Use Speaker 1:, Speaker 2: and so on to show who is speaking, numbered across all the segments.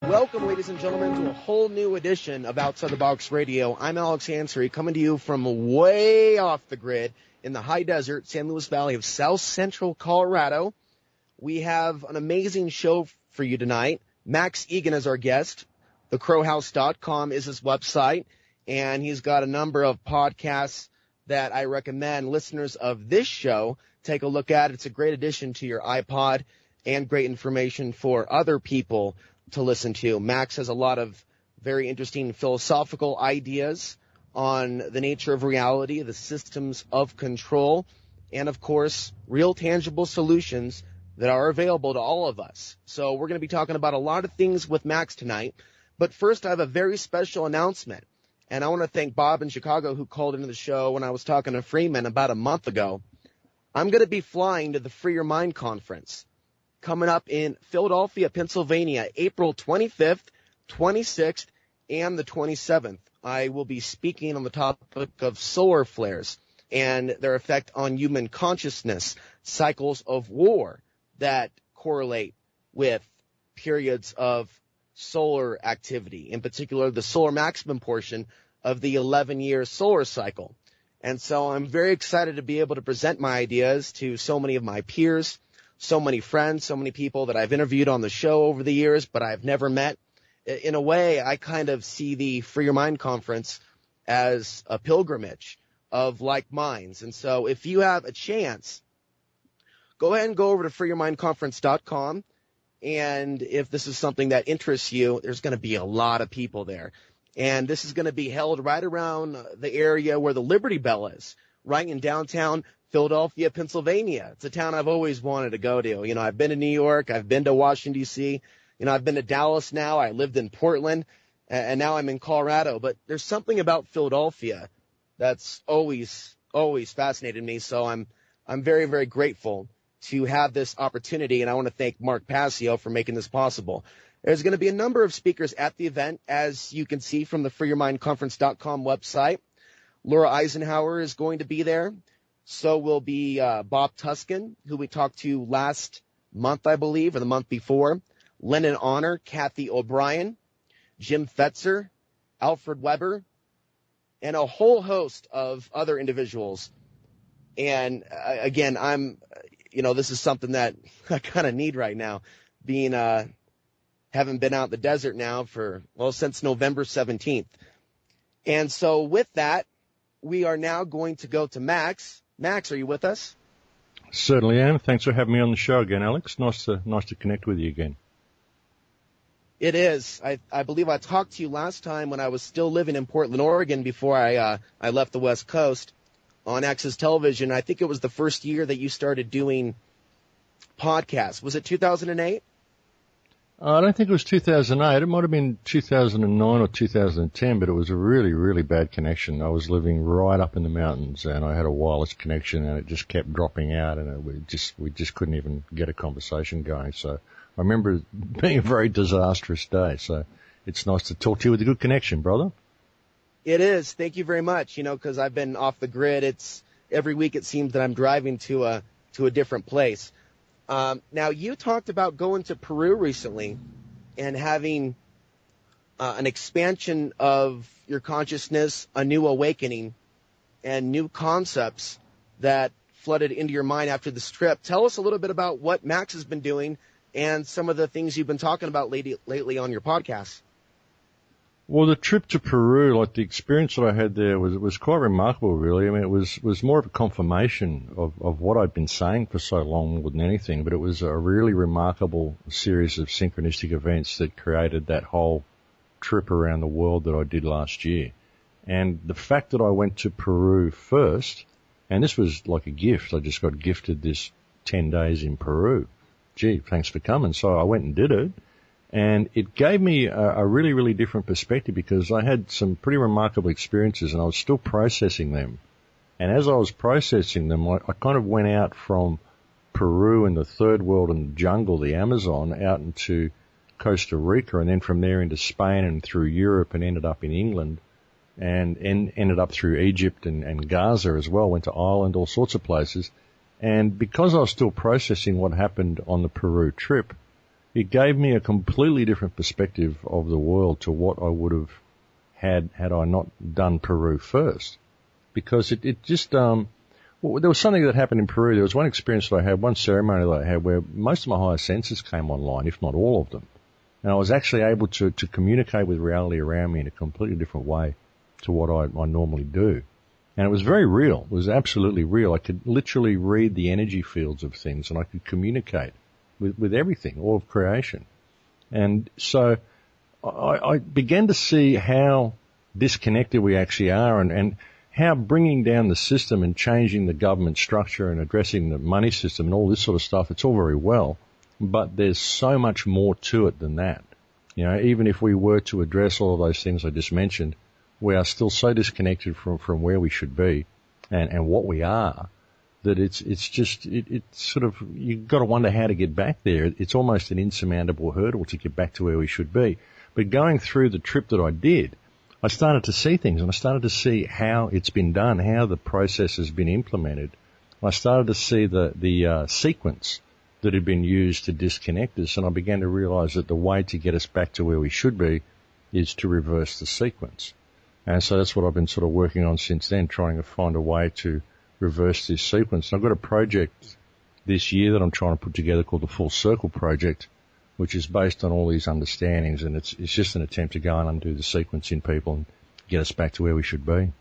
Speaker 1: Welcome, ladies and gentlemen, to a whole new edition of Outside the Box Radio. I'm Alex Ansary, coming to you from way off the grid in the high desert, San Luis Valley of South Central Colorado. We have an amazing show for you tonight. Max Igan is our guest. TheCrowhouse.com is his website, and he's got a number of podcasts that I recommend listeners of this show take a look at. It's a great addition to your iPod and great information for other people to listen to. Max has a lot of very interesting philosophical ideas on the nature of reality, the systems of control, and of course, real tangible solutions that are available to all of us. So we're going to be talking about a lot of things with Max tonight. But first, I have a very special announcement. And I want to thank Bob in Chicago who called into the show when I was talking to Freeman about a month ago. I'm going to be flying to the Free Your Mind Conference coming up in Philadelphia, Pennsylvania, April 25th, 26th, and the 27th. I will be speaking on the topic of solar flares and their effect on human consciousness, cycles of war that correlate with periods of solar activity, in particular the solar maximum portion of the 11-year solar cycle. And so I'm very excited to be able to present my ideas to so many of my peers, so many friends, so many people that I've interviewed on the show over the years, but I've never met. In a way, I kind of see the Free Your Mind Conference as a pilgrimage of like minds. And so if you have a chance, go ahead and go over to freeyourmindconference.com. And if this is something that interests you, there's going to be a lot of people there. And this is going to be held right around the area where the Liberty Bell is, right in downtown Philadelphia, Pennsylvania. It's a town I've always wanted to go to. You know, I've been to New York. I've been to Washington, D.C. You know, I've been to Dallas now. I lived in Portland, and now I'm in Colorado. But there's something about Philadelphia that's always fascinated me. So I'm very, very grateful to have this opportunity, and I want to thank Mark Passio for making this possible. There's going to be a number of speakers at the event, as you can see from the freeyourmindconference.com website. Laura Eisenhower is going to be there. So will be Bob Tuskin, who we talked to last month, I believe, or the month before. Lennon Honor, Kathy O'Brien, Jim Fetzer, Alfred Weber, and a whole host of other individuals. And again, this is something that I kind of need right now, being haven't been out in the desert now since November 17th. And so with that, we are now going to go to Max. Max, are you with us?
Speaker 2: Certainly am. Thanks for having me on the show again, Alex. Nice to connect with you again.
Speaker 1: It is. I believe I talked to you last time when I was still living in Portland, Oregon, before I left the West Coast on Access Television. I think it was the first year that you started doing podcasts. Was it 2008?
Speaker 2: I don't think it was 2008. It might have been 2009 or 2010, but it was a really, really bad connection. I was living right up in the mountains, and I had a wireless connection, and it just kept dropping out, and we just couldn't even get a conversation going. So I remember it being a very disastrous day. So it's nice to talk to you with a good connection, brother.
Speaker 1: It is. Thank you very much. You know, because I've been off the grid. It's every week it seems that I'm driving to a different place. Now, you talked about going to Peru recently and having an expansion of your consciousness, a new awakening, and new concepts that flooded into your mind after this trip. Tell us a little bit about what Max has been doing and some of the things you've been talking about lately on your podcast.
Speaker 2: Well, the trip to Peru, like the experience that I had there was quite remarkable, really. I mean, it was more of a confirmation of what I'd been saying for so long more than anything, but it was a really remarkable series of synchronistic events that created that whole trip around the world that I did last year. And the fact that I went to Peru first, and this was like a gift. I just got gifted this 10 days in Peru. Gee, thanks for coming. So I went and did it. And it gave me a really, really different perspective because I had some pretty remarkable experiences and I was still processing them. And as I was processing them, I kind of went out from Peru and the third world and the jungle, the Amazon, out into Costa Rica and then from there into Spain and through Europe and ended up in England and ended up through Egypt and Gaza as well, went to Ireland, all sorts of places. And because I was still processing what happened on the Peru trip, it gave me a completely different perspective of the world to what I would have had I not done Peru first. Because it just, well, there was something that happened in Peru. There was one experience that I had, one ceremony that I had where most of my higher senses came online, if not all of them. And I was actually able to communicate with reality around me in a completely different way to what I normally do. And it was very real. It was absolutely real. I could literally read the energy fields of things, and I could communicate with everything, all of creation. And so I began to see how disconnected we actually are, and how bringing down the system and changing the government structure and addressing the money system and all this sort of stuff, it's all very well, but there's so much more to it than that. You know, even if we were to address all of those things I just mentioned, we are still so disconnected from where we should be and what we are, that it's sort of, you've got to wonder how to get back there. It's almost an insurmountable hurdle to get back to where we should be. But going through the trip that I did, I started to see things, and I started to see how it's been done, how the process has been implemented. I started to see the sequence that had been used to disconnect us, and I began to realize that the way to get us back to where we should be is to reverse the sequence. And so that's what I've been sort of working on since then, trying to find a way to reverse this sequence. And I've got a project this year that I'm trying to put together called the Full Circle Project, which is based on all these understandings, and it's just an attempt to go and undo the sequence in people and get us back to where we should be.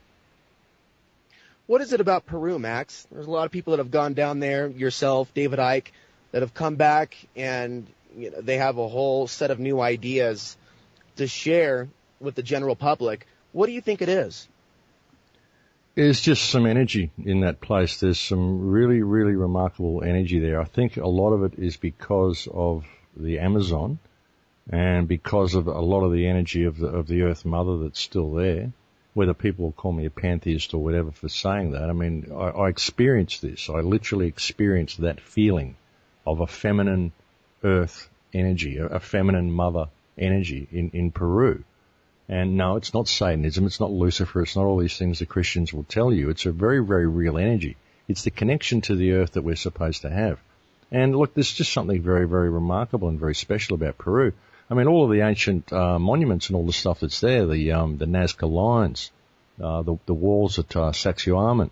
Speaker 1: What is it about Peru, Max? There's a lot of people that have gone down there, yourself, David Icke, that have come back, and you know, they have a whole set of new ideas to share with the general public. What do you think it is?
Speaker 2: There's just some energy in that place. There's some really, really remarkable energy there. I think a lot of it is because of the Amazon and because of a lot of the energy of the Earth Mother that's still there. Whether people will call me a pantheist or whatever for saying that, I mean, I experienced this. I literally experienced that feeling of a feminine Earth energy, a feminine Mother energy in Peru. And no, it's not Satanism, it's not Lucifer, it's not all these things the Christians will tell you. It's a very, very real energy. It's the connection to the earth that we're supposed to have. And look, there's just something very, very remarkable and very special about Peru. I mean, all of the ancient monuments and all the stuff that's there, the Nazca Lines, the walls at Sacsayhuaman,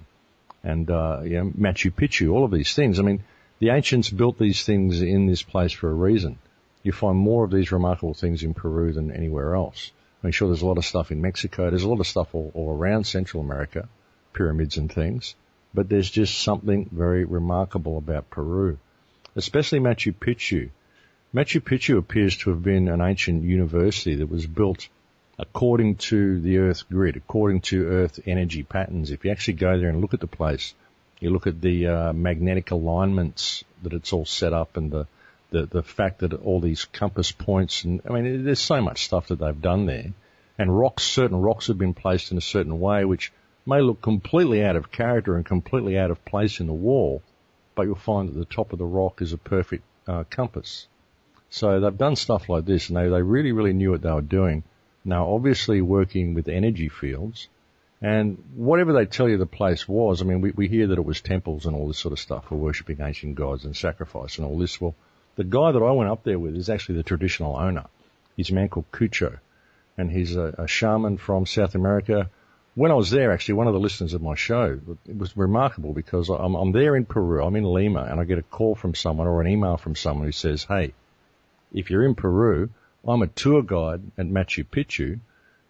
Speaker 2: and Machu Picchu, all of these things. I mean, the ancients built these things in this place for a reason. You find more of these remarkable things in Peru than anywhere else. I'm sure there's a lot of stuff in Mexico. There's a lot of stuff all around Central America, pyramids and things. But there's just something very remarkable about Peru, especially Machu Picchu. Machu Picchu appears to have been an ancient university that was built according to the Earth grid, according to Earth energy patterns. If you actually go there and look at the place, you look at the magnetic alignments that it's all set up, and the fact that all these compass points, and I mean, there's so much stuff that they've done there. And certain rocks have been placed in a certain way, which may look completely out of character and completely out of place in the wall, but you'll find that the top of the rock is a perfect compass. So they've done stuff like this, and they really, really knew what they were doing. Now, obviously working with energy fields, and whatever they tell you the place was, I mean, we hear that it was temples and all this sort of stuff for worshipping ancient gods and sacrifice and all this. Well, the guy that I went up there with is actually the traditional owner. He's a man called Cucho, and he's a shaman from South America. When I was there, actually, one of the listeners of my show, it was remarkable because I'm there in Peru, I'm in Lima, and I get a call from someone or an email from someone who says, hey, if you're in Peru, I'm a tour guide at Machu Picchu,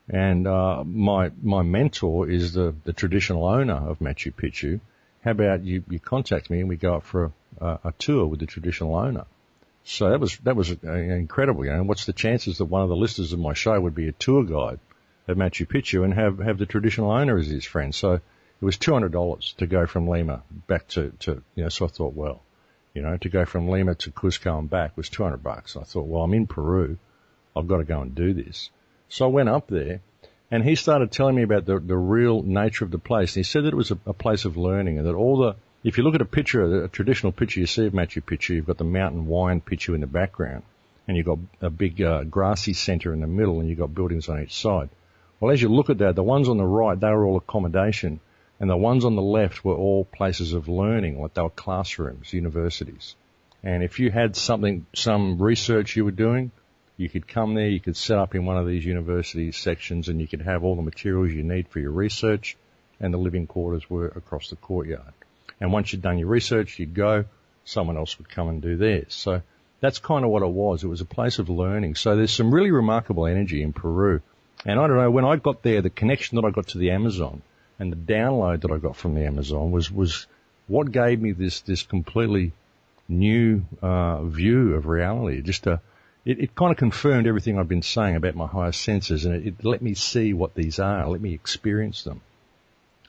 Speaker 2: and my mentor is the traditional owner of Machu Picchu. How about you contact me and we go up for a tour with the traditional owner? So that was incredible. You know, what's the chances that one of the listeners of my show would be a tour guide at Machu Picchu and have the traditional owner as his friend? So it was $200 to go from Lima back to so I thought, well, to go from Lima to Cusco and back was $200. I thought, well, I'm in Peru, I've got to go and do this. So I went up there, and he started telling me about the real nature of the place. And he said that it was a place of learning, and that if you look at a traditional picture you see of Machu Picchu, you've got the mountain wine picture in the background, and you've got a big grassy center in the middle, and you've got buildings on each side. Well, as you look at that, the ones on the right, they were all accommodation, and the ones on the left were all places of learning, like they were classrooms, universities. And if you had some research you were doing, you could come there, you could set up in one of these university sections, and you could have all the materials you need for your research, and the living quarters were across the courtyard. And once you'd done your research, you'd go, someone else would come and do theirs. So that's kind of what it was. It was a place of learning. So there's some really remarkable energy in Peru. And I don't know, when I got there, the connection that I got to the Amazon and the download that I got from the Amazon was what gave me this completely new view of reality. It kind of confirmed everything I've been saying about my higher senses, and it let me see what these are, let me experience them.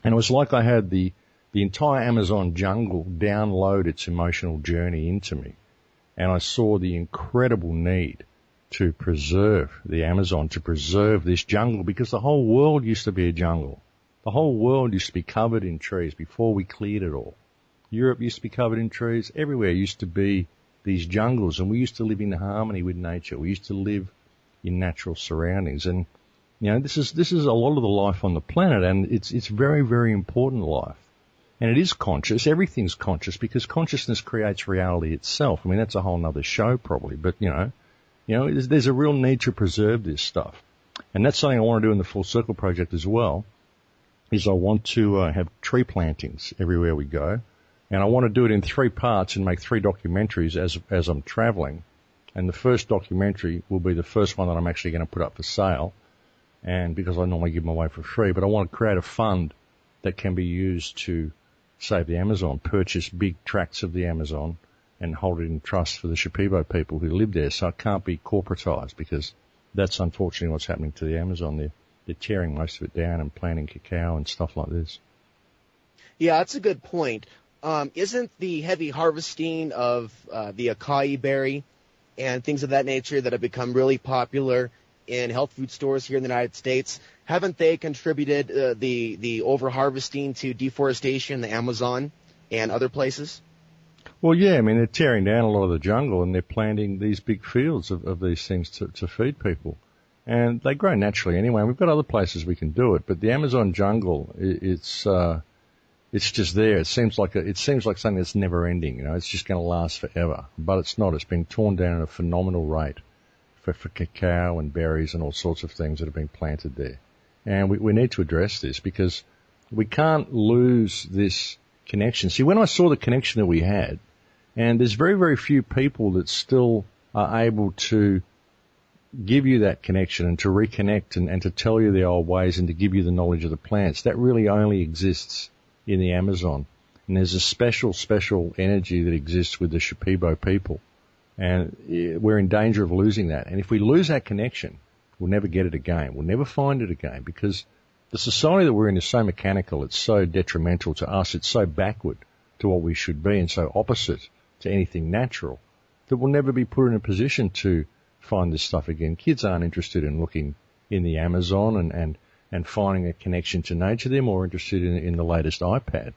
Speaker 2: And it was like I had the entire Amazon jungle download its emotional journey into me. And I saw the incredible need to preserve the Amazon, to preserve this jungle, because the whole world used to be a jungle. The whole world used to be covered in trees before we cleared it all. Europe used to be covered in trees. Everywhere used to be these jungles, and we used to live in harmony with nature. We used to live in natural surroundings. And, you know, this is a lot of the life on the planet, and it's very, very important life. And it is conscious. Everything's conscious, because consciousness creates reality itself. I mean, that's a whole nother show probably, but you know, there's a real need to preserve this stuff. And that's something I want to do in the Full Circle project as well, is I want to have tree plantings everywhere we go. And I want to do it in 3 parts and make 3 documentaries as I'm traveling. And the first documentary will be the first one that I'm actually going to put up for sale. And because I normally give them away for free, but I want to create a fund that can be used to save the Amazon, purchase big tracts of the Amazon and hold it in trust for the Shipibo people who live there. So it can't be corporatized, because that's unfortunately what's happening to the Amazon. They're tearing most of it down and planting cacao and stuff like this.
Speaker 1: Yeah, that's a good point. Isn't the heavy harvesting of the acai berry and things of that nature that have become really popular in health food stores here in the United States, haven't they contributed the over-harvesting to deforestation in the Amazon and other places?
Speaker 2: Well, yeah, I mean, they're tearing down a lot of the jungle and they're planting these big fields of these things to feed people. And they grow naturally anyway. And we've got other places we can do it, but the Amazon jungle, it's just there. It seems like something that's never ending. You know, it's just going to last forever. But it's not. It's been torn down at a phenomenal rate for cacao and berries and all sorts of things that have been planted there. And we need to address this, because we can't lose this connection. See, when I saw the connection that we had, and there's very, very few people that still are able to give you that connection and to reconnect and to tell you the old ways and to give you the knowledge of the plants. That really only exists in the Amazon. And there's a special energy that exists with the Shipibo people. And we're in danger of losing that. And if we lose that connection, we'll never get it again. We'll never find it again, because the society that we're in is so mechanical. It's so detrimental to us. It's so backward to what we should be and so opposite to anything natural that we'll never be put in a position to find this stuff again. Kids aren't interested in looking in the Amazon and finding a connection to nature. They're more interested in the latest iPad,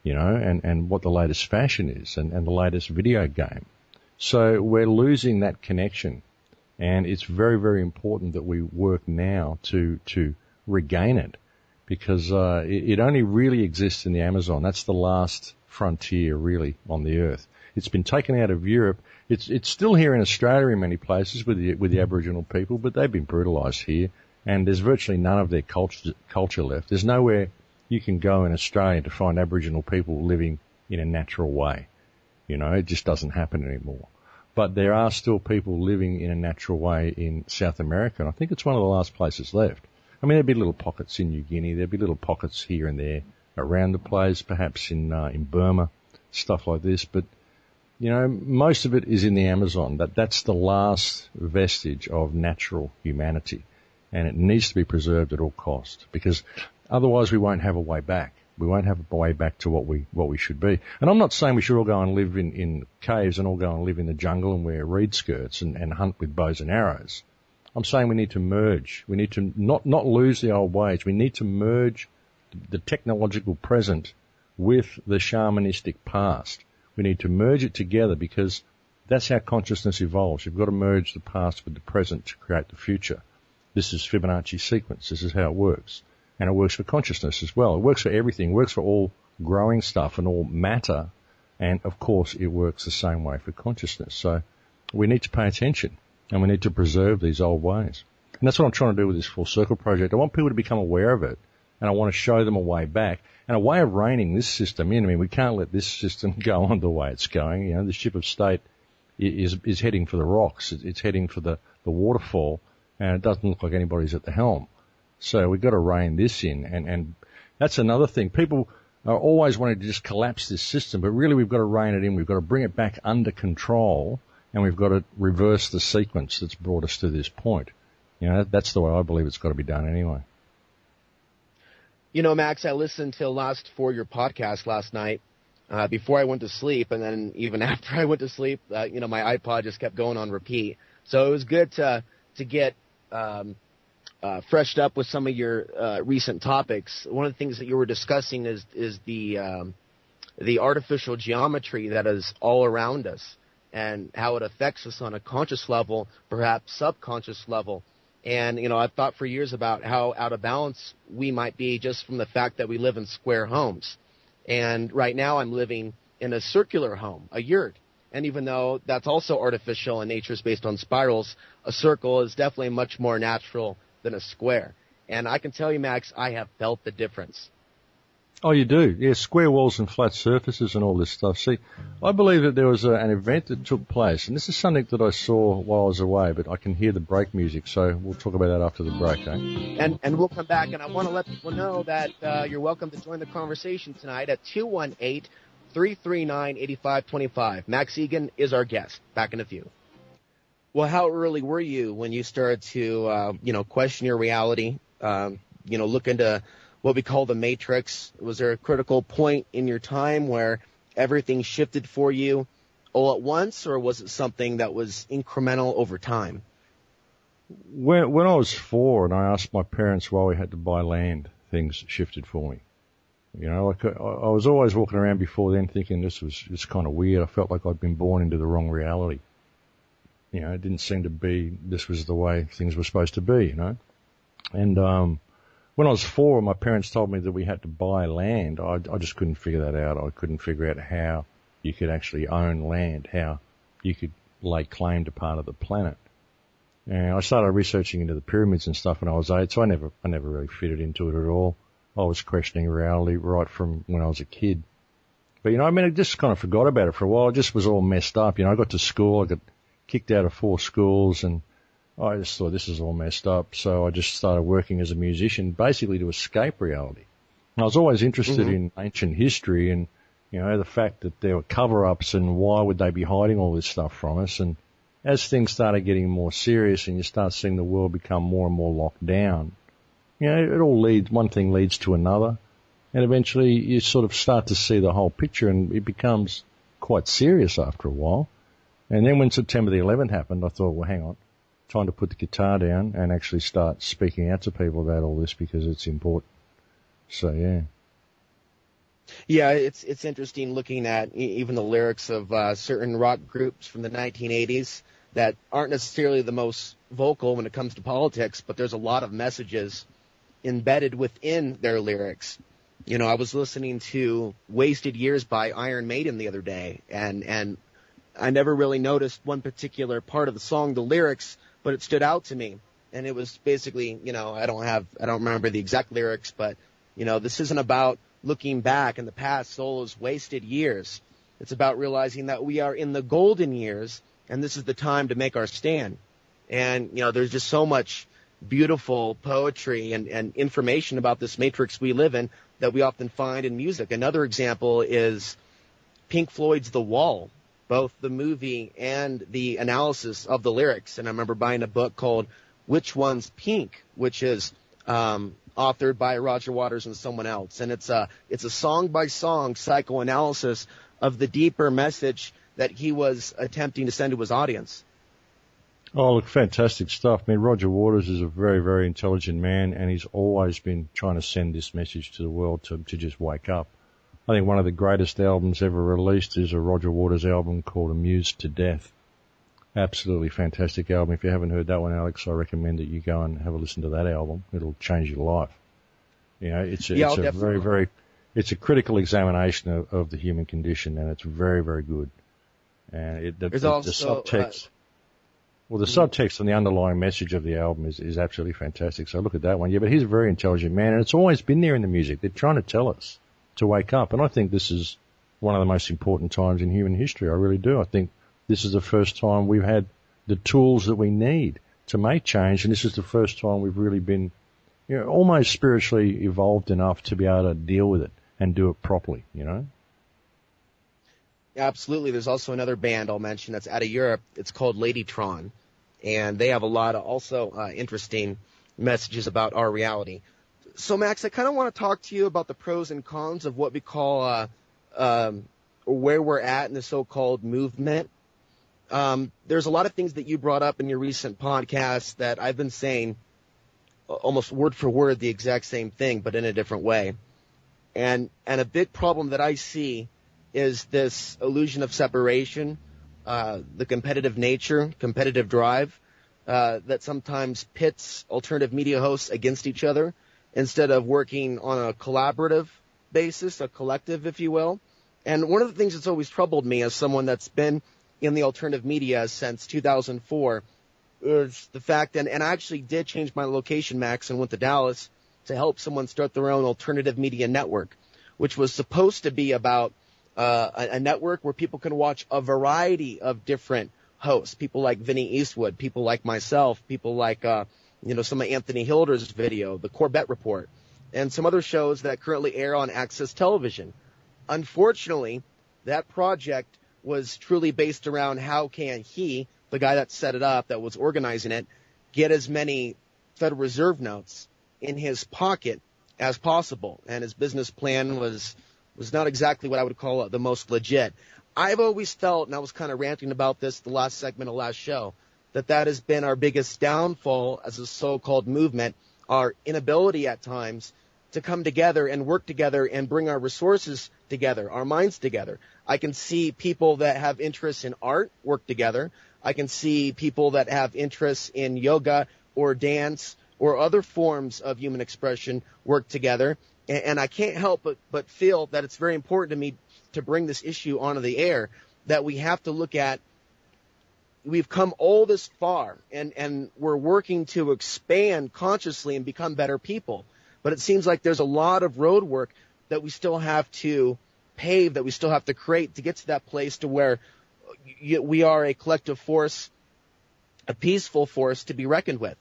Speaker 2: you know, and what the latest fashion is and the latest video game. So we're losing that connection, and it's very, very important that we work now to regain it, because it only really exists in the Amazon. That's the last frontier really on the earth. It's been taken out of Europe. It's still here in Australia in many places with the Aboriginal people, but they've been brutalised here, and there's virtually none of their culture left. There's nowhere you can go in Australia to find Aboriginal people living in a natural way. You know, it just doesn't happen anymore. But there are still people living in a natural way in South America, and I think it's one of the last places left. I mean, there'd be little pockets in New Guinea, there'd be little pockets here and there around the place, perhaps in Burma, stuff like this, but you know, most of it is in the Amazon. That's the last vestige of natural humanity, and it needs to be preserved at all costs, because otherwise we won't have a way back. We won't have a way back to what we should be. And I'm not saying we should all go and live in caves and all go and live in the jungle and wear reed skirts and hunt with bows and arrows. I'm saying we need to merge. We need to not lose the old ways. We need to merge the technological present with the shamanistic past. We need to merge it together, because that's how consciousness evolves. You've got to merge the past with the present to create the future. This is Fibonacci sequence. This is how it works. And it works for consciousness as well. It works for everything. It works for all growing stuff and all matter And, of course, it works the same way for consciousness. So we need to pay attention, and we need to preserve these old ways. And that's what I'm trying to do with this Full Circle project. I want people to become aware of it, and I want to show them a way back and a way of reining this system in. I mean, we can't let this system go on the way it's going. You know, the ship of state is heading for the rocks. It's heading for the waterfall, and it doesn't look like anybody's at the helm. So we've got to rein this in, and that's another thing. People are always wanting to just collapse this system, but really we've got to rein it in. We've got to bring it back under control, and we've got to reverse the sequence that's brought us to this point. You know, that's the way I believe it's got to be done anyway.
Speaker 1: You know, Max, I listened to last for your podcast last night before I went to sleep, and then even after I went to sleep, you know, my iPod just kept going on repeat. So it was good to get freshed up with some of your recent topics. One of the things that you were discussing is the artificial geometry that is all around us and how it affects us on a conscious level, perhaps subconscious level. And, you know, I've thought for years about how out of balance we might be just from the fact that we live in square homes. And right now I'm living in a circular home, a yurt. And even though that's also artificial and nature is based on spirals, a circle is definitely much more natural than a square. And I can tell you, Max, I have felt the difference.
Speaker 2: Oh, you do? Yeah, square walls and flat surfaces and all this stuff. See, I believe that there was an event that took place, and this is something that I saw while I was away, but I can hear the break music, so we'll talk about that after the break, eh?
Speaker 1: And we'll come back, and I want to let people know that you're welcome to join the conversation tonight at 218-339-8525. Max Igan is our guest. Back in a few. Well, how early were you when you started to, question your reality, look into what we call the matrix? Was there a critical point in your time where everything shifted for you all at once, or was it something that was incremental over time?
Speaker 2: When I was 4 and I asked my parents why we had to buy land, things shifted for me. You know, like I was always walking around before then thinking this was kind of weird. I felt like I'd been born into the wrong reality. You know, it didn't seem to be this was the way things were supposed to be, you know. And when I was 4, my parents told me that we had to buy land. I just couldn't figure that out. I couldn't figure out how you could actually own land, how you could lay claim to part of the planet. And I started researching into the pyramids and stuff when I was 8, so I never really fitted into it at all. I was questioning reality right from when I was a kid. But, you know, I mean, I just kind of forgot about it for a while. It just was all messed up. You know, I got to school, I got kicked out of 4 schools, and I just thought this is all messed up. So I just started working as a musician, basically to escape reality. And I was always interested in ancient history and, you know, the fact that there were cover-ups and why would they be hiding all this stuff from us. And as things started getting more serious and you start seeing the world become more and more locked down, you know, it all leads, one thing leads to another. And eventually you sort of start to see the whole picture and it becomes quite serious after a while. And then when September the 11th happened, I thought, well, hang on, time to put the guitar down and actually start speaking out to people about all this because it's important. So, yeah.
Speaker 1: Yeah, it's interesting looking at even the lyrics of certain rock groups from the 1980s that aren't necessarily the most vocal when it comes to politics, but there's a lot of messages embedded within their lyrics. You know, I was listening to Wasted Years by Iron Maiden the other day, and I never really noticed one particular part of the song, the lyrics, but it stood out to me. And it was basically, you know, I don't remember the exact lyrics, but, you know, this isn't about looking back in the past, all those wasted years. It's about realizing that we are in the golden years, and this is the time to make our stand. And, you know, there's just so much beautiful poetry and information about this matrix we live in that we often find in music. Another example is Pink Floyd's The Wall, both the movie and the analysis of the lyrics. And I remember buying a book called Which One's Pink, which is authored by Roger Waters and someone else. And it's a song-by-song psychoanalysis of the deeper message that he was attempting to send to his audience.
Speaker 2: Oh, look, fantastic stuff. I mean, Roger Waters is a very, very intelligent man, and he's always been trying to send this message to the world to just wake up. I think one of the greatest albums ever released is a Roger Waters album called Amused to Death. Absolutely fantastic album. If you haven't heard that one, Alex, I recommend that you go and have a listen to that album. It'll change your life. You know, it's a very, very it's a critical examination of the human condition, and it's very, very good. And the subtext, the subtext and the underlying message of the album is absolutely fantastic. So look at that one. Yeah, but he's a very intelligent man, and it's always been there in the music. They're trying to tell us to wake up, and I think this is one of the most important times in human history. I really do. I think this is the first time we've had the tools that we need to make change, and this is the first time we've really been, almost spiritually evolved enough to be able to deal with it and do it properly,
Speaker 1: Absolutely. There's also another band I'll mention that's out of Europe. It's called Ladytron, and they have a lot of also interesting messages about our reality. So, Max, I kind of want to talk to you about the pros and cons of what we call where we're at in the so-called movement. There's a lot of things that you brought up in your recent podcast that I've been saying almost word for word the exact same thing, but in a different way. And a big problem that I see is this illusion of separation, the competitive nature, competitive drive, that sometimes pits alternative media hosts against each other instead of working on a collaborative basis, a collective, if you will. And one of the things that's always troubled me as someone that's been in the alternative media since 2004 is the fact, and I actually did change my location, Max, and went to Dallas to help someone start their own alternative media network, which was supposed to be about a network where people can watch a variety of different hosts, people like Vinny Eastwood, people like myself, people like, some of Anthony Hilder's video, The Corbett Report, and some other shows that currently air on Access Television. Unfortunately, that project was truly based around how can he, the guy that set it up, that was organizing it, get as many Federal Reserve notes in his pocket as possible. And his business plan was not exactly what I would call the most legit. I've always felt, and I was kind of ranting about this the last segment of last show, that has been our biggest downfall as a so-called movement, our inability at times to come together and work together and bring our resources together, our minds together. I can see people that have interests in art work together. I can see people that have interests in yoga or dance or other forms of human expression work together. And I can't help but feel that it's very important to me to bring this issue onto the air, that we have to look at, we've come all this far and we're working to expand consciously and become better people. But it seems like there's a lot of road work that we still have to pave, that we still have to create to get to that place to where we are a collective force, a peaceful force to be reckoned with.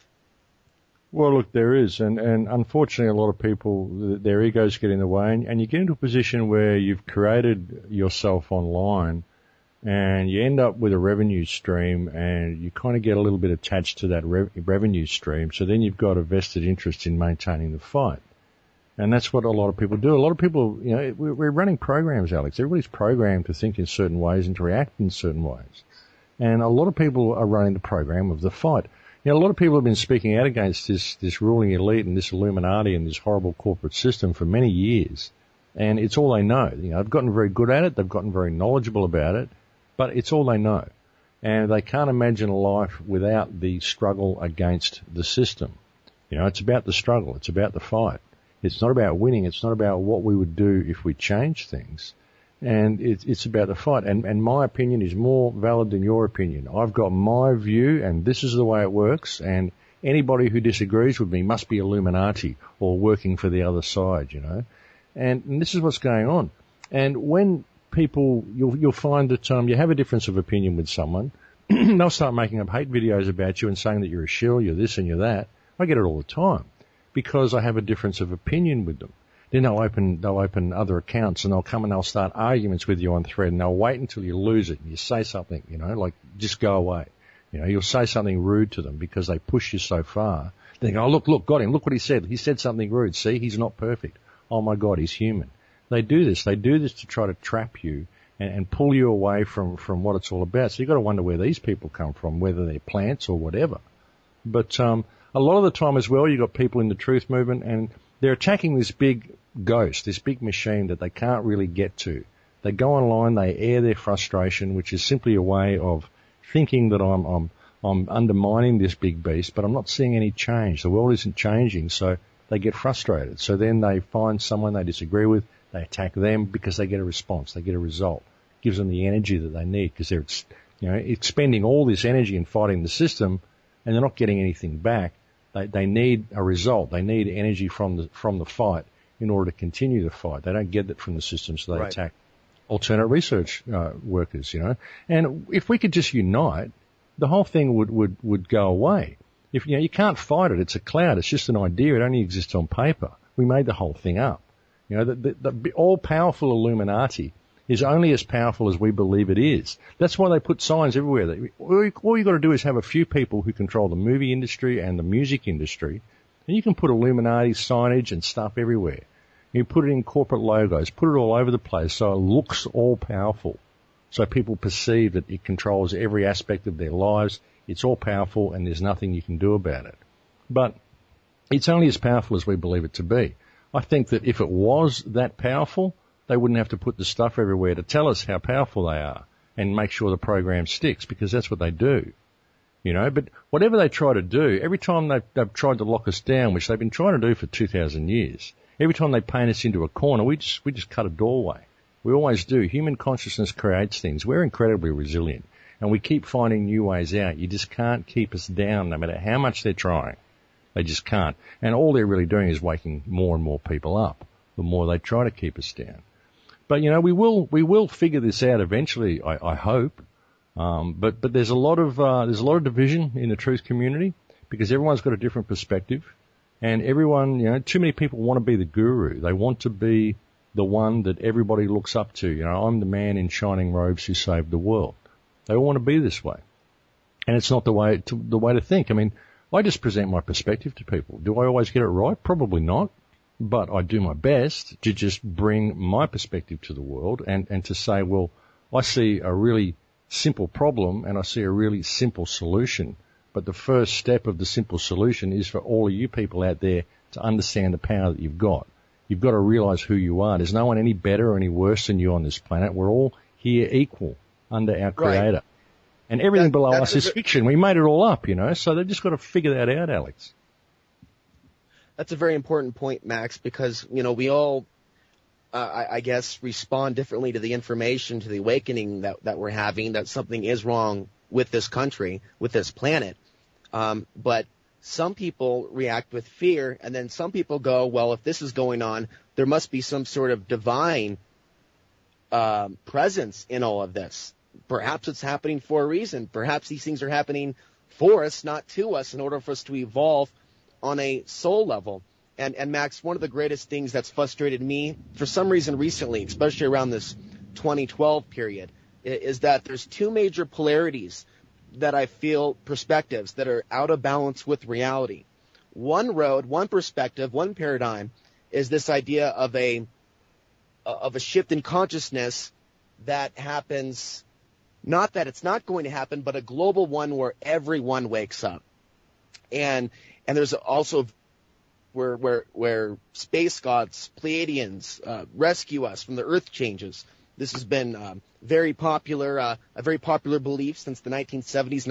Speaker 2: Well, look, there is, and unfortunately a lot of people, their egos get in the way, and you get into a position where you've created yourself online and you end up with a revenue stream, and you kind of get a little bit attached to that revenue stream, so then you've got a vested interest in maintaining the fight. And that's what a lot of people do. A lot of people, we're running programs, Alex. Everybody's programmed to think in certain ways and to react in certain ways. And a lot of people are running the program of the fight. A lot of people have been speaking out against this ruling elite and this Illuminati and this horrible corporate system for many years. And it's all they know. They've gotten very good at it. They've gotten very knowledgeable about it. But it's all they know. And they can't imagine a life without the struggle against the system. It's about the struggle. It's about the fight. It's not about winning. It's not about what we would do if we changed things. And it's about the fight. And my opinion is more valid than your opinion. I've got my view, and this is the way it works. And anybody who disagrees with me must be Illuminati or working for the other side, And this is what's going on. And when people, you'll find that you have a difference of opinion with someone, they'll start making up hate videos about you and saying that you're a shill, you're this and you're that. I get it all the time because I have a difference of opinion with them. Then they'll open other accounts and they'll come and they'll start arguments with you on thread, and they'll wait until you lose it and you say something, like just go away. You'll say something rude to them because they push you so far. They go, oh, look, got him. Look what he said. He said something rude. See, he's not perfect. Oh my God, he's human. They do this. They do this to try to trap you and pull you away from what it's all about. So you've got to wonder where these people come from, whether they're plants or whatever. But a lot of the time as well, you've got people in the truth movement, and they're attacking this big ghost, this big machine that they can't really get to. They go online, they air their frustration, which is simply a way of thinking that I'm undermining this big beast, but I'm not seeing any change. The world isn't changing, so they get frustrated. So then they find someone they disagree with, They attack them because they get a response. They get a result. Gives them the energy that they need because they're, expending all this energy in fighting the system, and they're not getting anything back. They need a result. They need energy from the fight in order to continue the fight. They don't get it from the system, so they attack alternate research workers. And if we could just unite, the whole thing would go away. If you can't fight it, it's a cloud. It's just an idea. It only exists on paper. We made the whole thing up. The all-powerful Illuminati is only as powerful as we believe it is. That's why they put signs everywhere. All you got to do is have a few people who control the movie industry and the music industry, and you can put Illuminati signage and stuff everywhere. You put it in corporate logos, put it all over the place so it looks all-powerful, so people perceive that it controls every aspect of their lives. It's all-powerful, and there's nothing you can do about it. But it's only as powerful as we believe it to be. I think that if it was that powerful, they wouldn't have to put the stuff everywhere to tell us how powerful they are and make sure the program sticks, because that's what they do. But whatever they try to do, every time they've tried to lock us down, which they've been trying to do for 2,000 years, every time they paint us into a corner, we just cut a doorway. We always do. Human consciousness creates things. We're incredibly resilient, and we keep finding new ways out. You just can't keep us down no matter how much they're trying. They just can't. And all they're really doing is waking more and more people up the more they try to keep us down. But, we will figure this out eventually, I hope. But there's a lot of division in the truth community because everyone's got a different perspective, and everyone, too many people want to be the guru. They want to be the one that everybody looks up to. I'm the man in shining robes who saved the world. They all want to be this way. And it's not the way to think. I mean, I just present my perspective to people. Do I always get it right? Probably not. But I do my best to just bring my perspective to the world and to say, well, I see a really simple problem and I see a really simple solution. But the first step of the simple solution is for all of you people out there to understand the power that you've got. You've got to realize who you are. There's no one any better or any worse than you on this planet. We're all here equal under our Creator. Right. And everything below us is fiction. We made it all up, so they've just got to figure that out, Alex.
Speaker 1: That's a very important point, Max, because, we all, I guess, respond differently to the information, to the awakening that we're having, that something is wrong with this country, with this planet. But some people react with fear, and then some people go, well, if this is going on, there must be some sort of divine presence in all of this. Perhaps it's happening for a reason. Perhaps these things are happening for us, not to us, in order for us to evolve on a soul level. And Max, one of the greatest things that's frustrated me for some reason recently, especially around this 2012 period, is that there's two major polarities that I feel, perspectives that are out of balance with reality. One road, one perspective, one paradigm is this idea of a shift in consciousness that happens, not that it's not going to happen, but a global one where everyone wakes up. And there's also where space gods, Pleiadians, rescue us from the earth changes. This has been a very popular belief since the 1970s,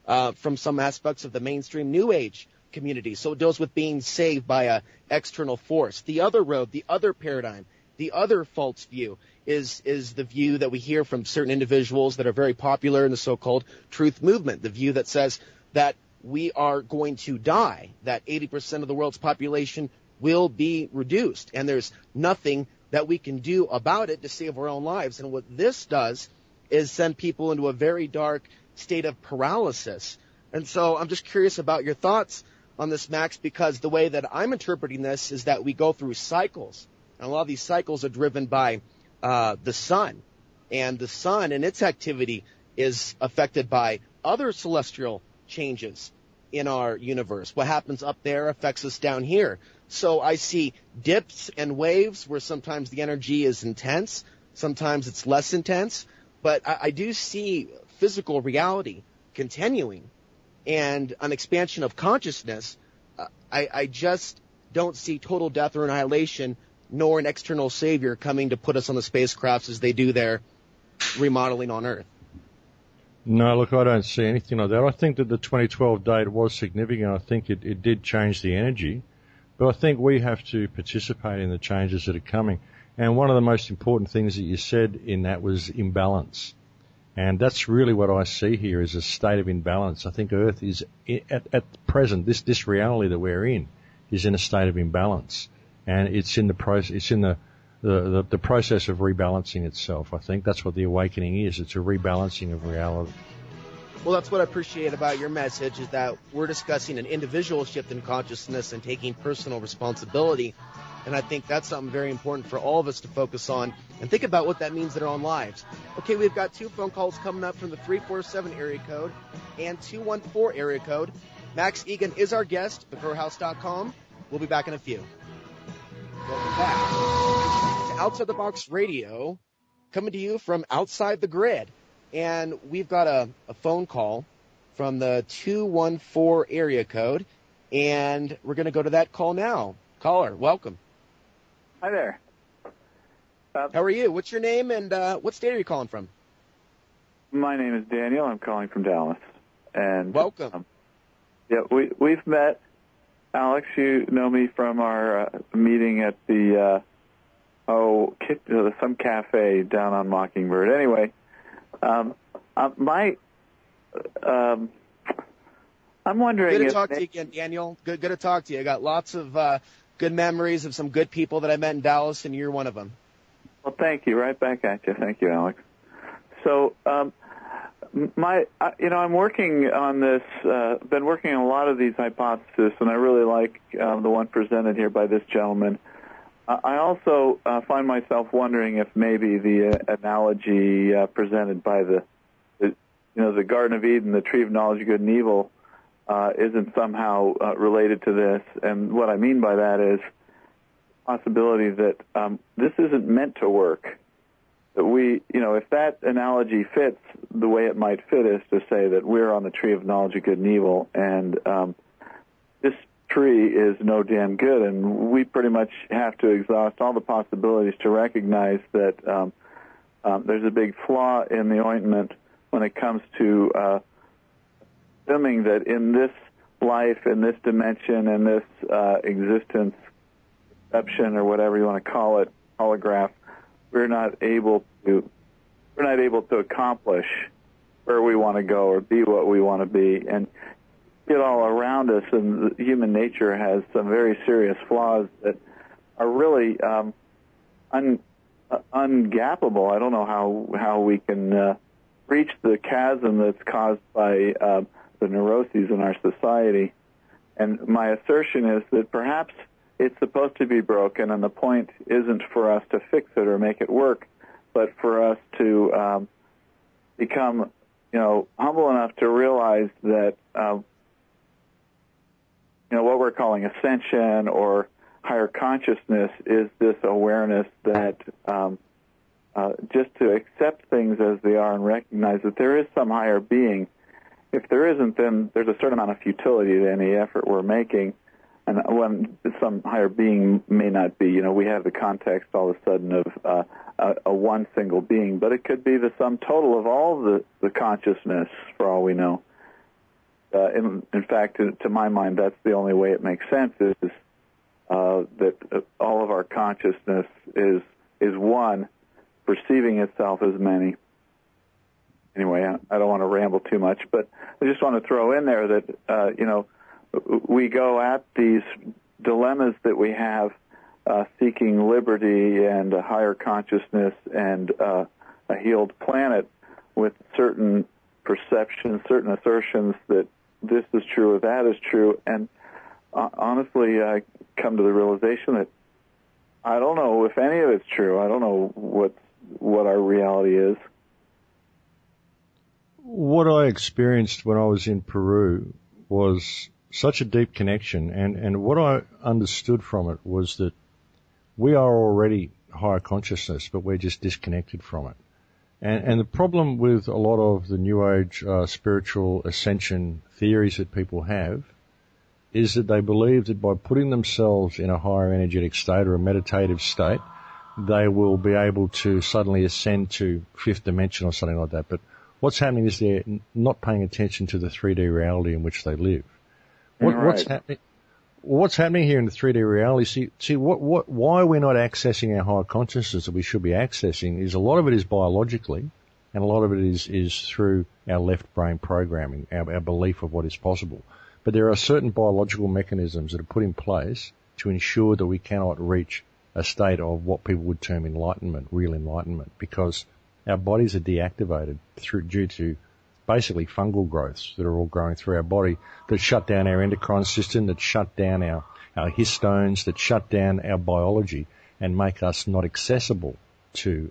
Speaker 1: 1980s, from some aspects of the mainstream New Age community. So it deals with being saved by an external force. The other road, the other paradigm, the other false view is the view that we hear from certain individuals that are very popular in the so-called truth movement, the view that says that we are going to die, that 80% of the world's population will be reduced, and there's nothing that we can do about it to save our own lives. And what this does is send people into a very dark state of paralysis. And so I'm just curious about your thoughts on this, Max, because the way that I'm interpreting this is that we go through cycles, and a lot of these cycles are driven by the sun, and the sun and its activity is affected by other celestial changes in our universe. What happens up there affects us down here. So I see dips and waves where sometimes the energy is intense, sometimes it's less intense, but I do see physical reality continuing and an expansion of consciousness. I just don't see total death or annihilation, nor an external savior coming to put us on the spacecrafts as they do their remodeling on Earth.
Speaker 2: No, look, I don't see anything like that. I think that the 2012 date was significant. I think it did change the energy. But I think we have to participate in the changes that are coming. And one of the most important things that you said in that was imbalance. And that's really what I see here is a state of imbalance. I think Earth is, at present, this reality that we're in is in a state of imbalance. And it's in the process of rebalancing itself. I think that's what the awakening is. It's a rebalancing of reality.
Speaker 1: Well, that's what I appreciate about your message, is that we're discussing an individual shift in consciousness and taking personal responsibility. And I think that's something very important for all of us to focus on and think about what that means in our own lives. Okay, we've got 2 phone calls coming up from the 347 area code and 214 area code. Max Igan is our guest, thegrowerhouse.com. We'll be back in a few. Welcome back to Outside the Box Radio, coming to you from outside the grid. And we've got a phone call from the 214 area code, and we're going to go to that call now. Caller, welcome.
Speaker 3: Hi there.
Speaker 1: How are you? What's your name, and what state are you calling from?
Speaker 3: My name is Daniel. I'm calling from Dallas. And
Speaker 1: welcome.
Speaker 3: Yeah, we've met. Alex, you know me from our meeting at the some cafe down on Mockingbird. Anyway, I'm wondering.
Speaker 1: Good to talk to you again, Daniel. Good to talk to you. I got lots of good memories of some good people that I met in Dallas, and you're one of them.
Speaker 3: Well, thank you. Right back at you. Thank you, Alex. So, I'm working on this. Been working on a lot of these hypotheses, and I really like the one presented here by this gentleman. I also find myself wondering if maybe the analogy presented by the Garden of Eden, the tree of knowledge of good and evil, isn't somehow related to this. And what I mean by that is possibility that this isn't meant to work. That if that analogy fits, the way it might fit is to say that we're on the tree of knowledge of good and evil, and this tree is no damn good, and we pretty much have to exhaust all the possibilities to recognize that there's a big flaw in the ointment when it comes to assuming that in this life, in this dimension, in this existence, perception, or whatever you want to call it, holograph, we're not able to accomplish where we want to go or be what we want to be. And it all around us, and human nature has some very serious flaws that are really ungappable. I don't know how we can reach the chasm that's caused by the neuroses in our society. And my assertion is that perhaps it's supposed to be broken, and the point isn't for us to fix it or make it work, but for us to become, humble enough to realize that, what we're calling ascension or higher consciousness is this awareness that just to accept things as they are and recognize that there is some higher being. If there isn't, then there's a certain amount of futility to any effort we're making. And when some higher being may not be, we have the context all of a sudden of a one single being, but it could be the sum total of all the consciousness, for all we know. In fact, to my mind, that's the only way it makes sense, is that all of our consciousness is one, perceiving itself as many. Anyway, I don't want to ramble too much, but I just want to throw in there that, we go at these dilemmas that we have, seeking liberty and a higher consciousness and a healed planet, with certain perceptions, certain assertions that this is true or that is true. And honestly, I come to the realization that I don't know if any of it's true. I don't know what our reality is.
Speaker 2: What I experienced when I was in Peru was such a deep connection, and what I understood from it was that we are already higher consciousness, but we're just disconnected from it. And the problem with a lot of the New Age spiritual ascension theories that people have is that they believe that by putting themselves in a higher energetic state or a meditative state, they will be able to suddenly ascend to fifth dimension or something like that. But what's happening is they're not paying attention to the 3D reality in which they live. What's happening? what's happening here in the 3D reality, why we're not accessing our higher consciousness that we should be accessing is a lot of it is biologically, and a lot of it is through our left brain programming, our belief of what is possible. But there are certain biological mechanisms that are put in place to ensure that we cannot reach a state of what people would term enlightenment, real enlightenment, because our bodies are deactivated due to basically fungal growths that are all growing through our body that shut down our endocrine system, that shut down our histones, that shut down our biology and make us not accessible to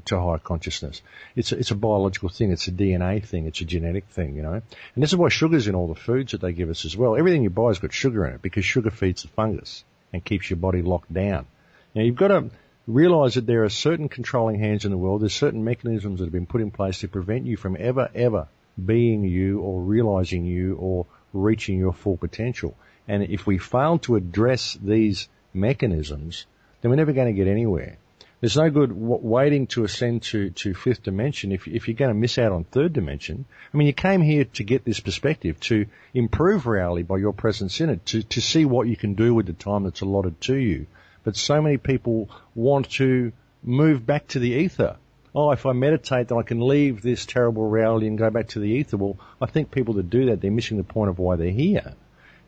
Speaker 2: higher consciousness. It's a biological thing. It's a DNA thing. It's a genetic thing, you know. And this is why sugar's in all the foods that they give us as well. Everything you buy has got sugar in it because sugar feeds the fungus and keeps your body locked down. Now, you've got to realize that there are certain controlling hands in the world. There's certain mechanisms that have been put in place to prevent you from ever being you or realizing you or reaching your full potential. And if we fail to address these mechanisms, then we're never going to get anywhere. There's no good waiting to ascend to fifth dimension if you're going to miss out on third dimension. I mean, you came here to get this perspective, to improve reality by your presence in it, to see what you can do with the time that's allotted to you. But so many people want to move back to the ether. Oh, if I meditate, then I can leave this terrible reality and go back to the ether. Well, I think people that do that, they're missing the point of why they're here.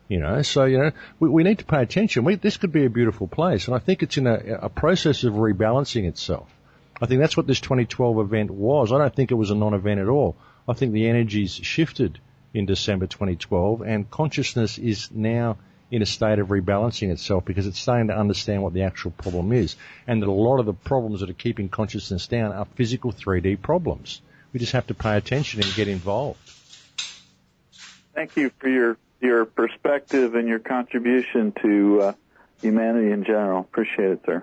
Speaker 2: You know, so, you know, we need to pay attention. This could be a beautiful place, and I think it's in a process of rebalancing itself. I think that's what this 2012 event was. I don't think it was a non-event at all. I think the energies shifted in December 2012, and consciousness is now in a state of rebalancing itself because it's starting to understand what the actual problem is, and that a lot of the problems that are keeping consciousness down are physical 3D problems. We just have to pay attention and get involved.
Speaker 3: Thank you for your perspective and your contribution to humanity in general. Appreciate it, sir.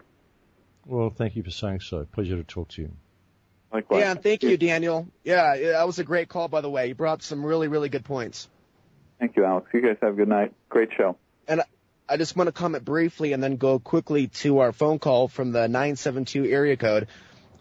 Speaker 2: Well, thank you for saying so. Pleasure to talk to you.
Speaker 3: Likewise.
Speaker 1: Yeah, and thank you, Daniel. Yeah, that was a great call, by the way. You brought up some really, really good points.
Speaker 3: Thank you, Alex. You guys have a good night. Great show.
Speaker 1: And I just want to comment briefly and then go quickly to our phone call from the 972 area code.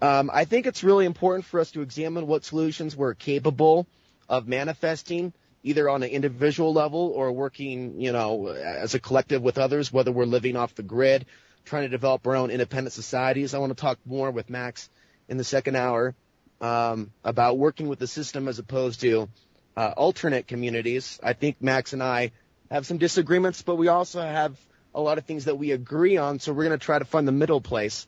Speaker 1: I think it's really important for us to examine what solutions we're capable of manifesting, either on an individual level or working, you know, as a collective with others, whether we're living off the grid, trying to develop our own independent societies. I want to talk more with Max in the second hour about working with the system as opposed to alternate communities. I think Max and I have some disagreements, but we also have a lot of things that we agree on, so we're going to try to find the middle place.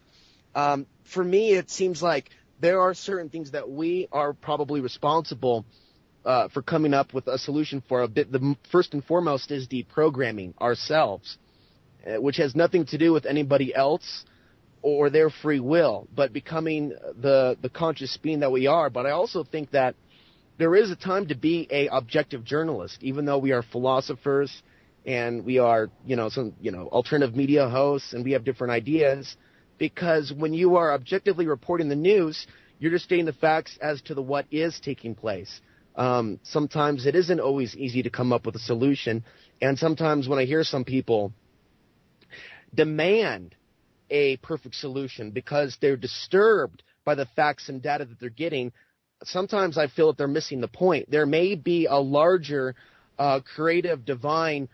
Speaker 1: For me, it seems like there are certain things that we are probably responsible for coming up with a solution for. The first and foremost is deprogramming ourselves, which has nothing to do with anybody else or their free will, but becoming the conscious being that we are. But I also think that there is a time to be a objective journalist, even though we are philosophers and we are, some alternative media hosts and we have different ideas, because when you are objectively reporting the news, you're just stating the facts as to what is taking place. Sometimes it isn't always easy to come up with a solution, and sometimes when I hear some people demand a perfect solution because they're disturbed by the facts and data that they're getting, sometimes I feel that they're missing the point. There may be a larger creative, divine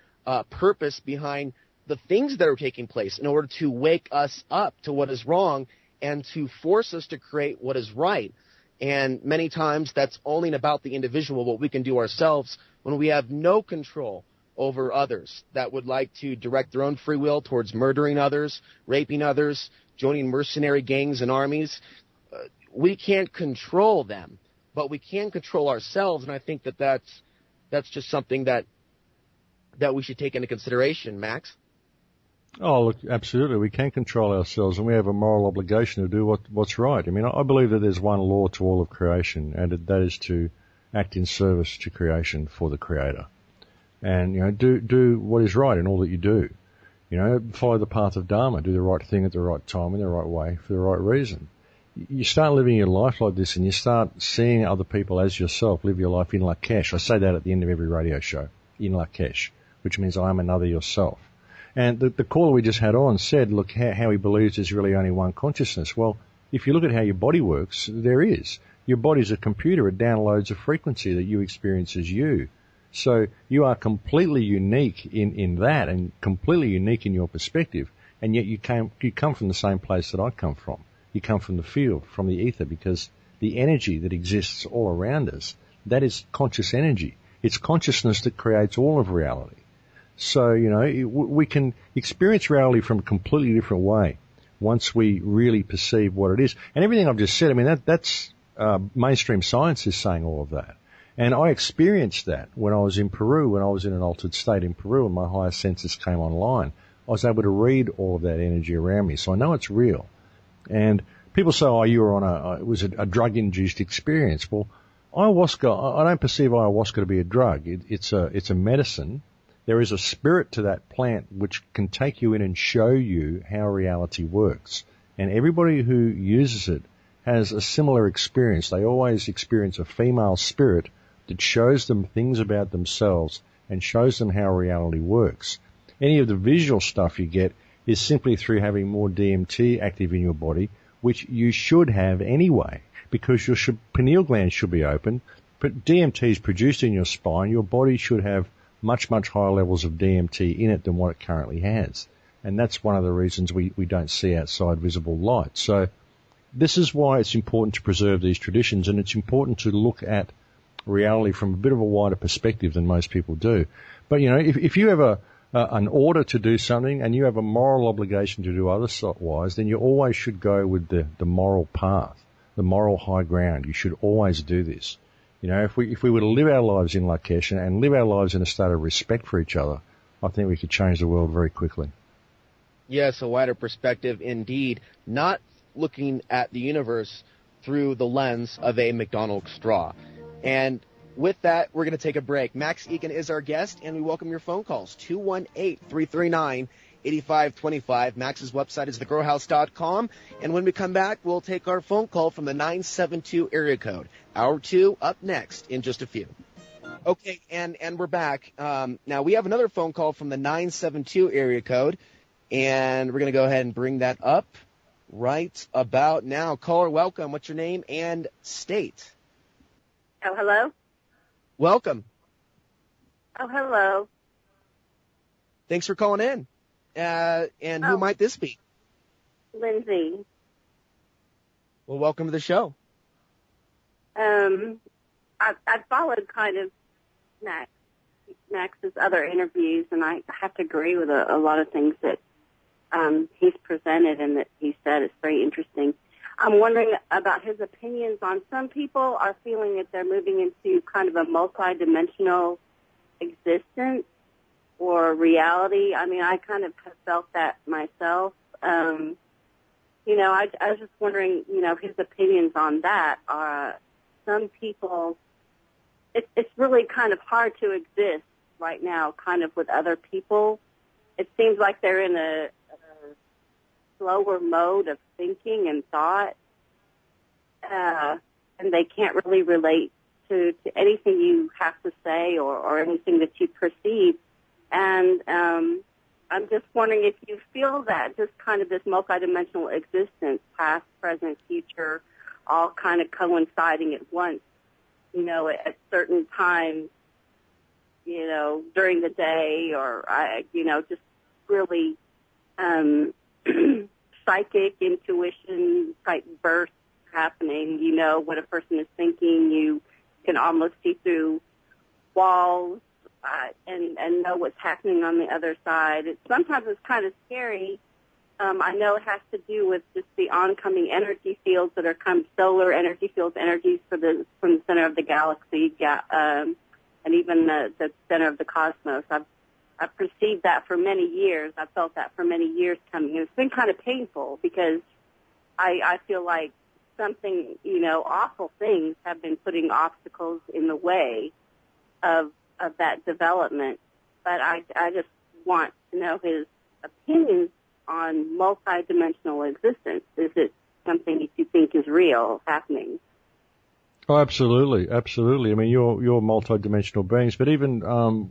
Speaker 1: purpose behind the things that are taking place in order to wake us up to what is wrong and to force us to create what is right. And many times that's only about the individual, what we can do ourselves when we have no control over others that would like to direct their own free will towards murdering others, raping others, joining mercenary gangs and armies. We can't control them, but we can control ourselves, and I think that that's just something that we should take into consideration, Max.
Speaker 2: Oh, look, absolutely. We can control ourselves, and we have a moral obligation to do what's right. I mean, I believe that there's one law to all of creation, and that is to act in service to creation for the Creator. And, do what is right in all that you do. Follow the path of Dharma, do the right thing at the right time in the right way for the right reason. You start living your life like this, and you start seeing other people as yourself. Live your life in Lakesh. I say that at the end of every radio show, in Lakesh, which means I am another yourself. And the caller we just had on said, look, how he believes there's really only one consciousness. Well, if you look at how your body works, there is. Your body's a computer. It downloads a frequency that you experience as you. So you are completely unique in that, and completely unique in your perspective, and yet you come from the same place that I come from. You come from the field, from the ether, because the energy that exists all around us, that is conscious energy. It's consciousness that creates all of reality. So, we can experience reality from a completely different way once we really perceive what it is. And everything I've just said, I mean, that's mainstream science is saying all of that. And I experienced that when I was in Peru, when I was in an altered state in Peru and my higher senses came online. I was able to read all of that energy around me. So I know it's real. And people say, oh, you were on it was a drug-induced experience. Well, ayahuasca, I don't perceive ayahuasca to be a drug. It's a medicine. There is a spirit to that plant which can take you in and show you how reality works. And everybody who uses it has a similar experience. They always experience a female spirit that shows them things about themselves and shows them how reality works. Any of the visual stuff you get is simply through having more DMT active in your body, which you should have anyway, because your pineal gland should be open. But DMT is produced in your spine. Your body should have much, much higher levels of DMT in it than what it currently has. And that's one of the reasons we don't see outside visible light. So this is why it's important to preserve these traditions, and it's important to look at reality from a bit of a wider perspective than most people do. But, if you have an order to do something and you have a moral obligation to do otherwise, then you always should go with the moral path, the moral high ground. You should always do this. If we were to live our lives in Lakesh and live our lives in a state of respect for each other, I think we could change the world very quickly.
Speaker 1: Yes, a wider perspective indeed, not looking at the universe through the lens of a McDonald's straw. And with that, we're going to take a break. Max Igan is our guest, and we welcome your phone calls, 218-339-8525. Max's website is thegrowhouse.com, and when we come back, we'll take our phone call from the 972 area code. Hour 2 up next in just a few. Okay, and we're back. Now, we have another phone call from the 972 area code, and we're going to go ahead and bring that up right about now. Caller, welcome. What's your name and state?
Speaker 4: Oh, hello?
Speaker 1: Welcome.
Speaker 4: Oh, hello.
Speaker 1: Thanks for calling in. And who might this be?
Speaker 4: Lindsay.
Speaker 1: Well, welcome to the show.
Speaker 4: I followed kind of Max's other interviews, and I have to agree with a lot of things that he's presented and that he said. It's very interesting. I'm wondering about his opinions on some people are feeling that they're moving into kind of a multidimensional existence or reality. I mean, I kind of have felt that myself. I was just wondering, his opinions on that. Some people, it's really kind of hard to exist right now, kind of with other people. It seems like they're in a slower mode of thinking and thought, and they can't really relate to anything you have to say or anything that you perceive. And I'm just wondering if you feel that just kind of this multidimensional existence, past, present, future, all kind of coinciding at once, at certain times, during the day, or, just really psychic intuition type bursts happening. You know what a person is thinking. You can almost see through walls and know what's happening on the other side. Sometimes it's kind of scary. I know it has to do with just the oncoming energy fields that are solar energy fields, energies from the center of the galaxy, and even the center of the cosmos. I've perceived that for many years. I've felt that for many years coming. And it's been kind of painful because I feel like something, awful things have been putting obstacles in the way of that development. But I just want to know his opinions on multidimensional existence. Is it something that you think is real happening?
Speaker 2: Oh, absolutely, absolutely. I mean, you're multidimensional beings, but even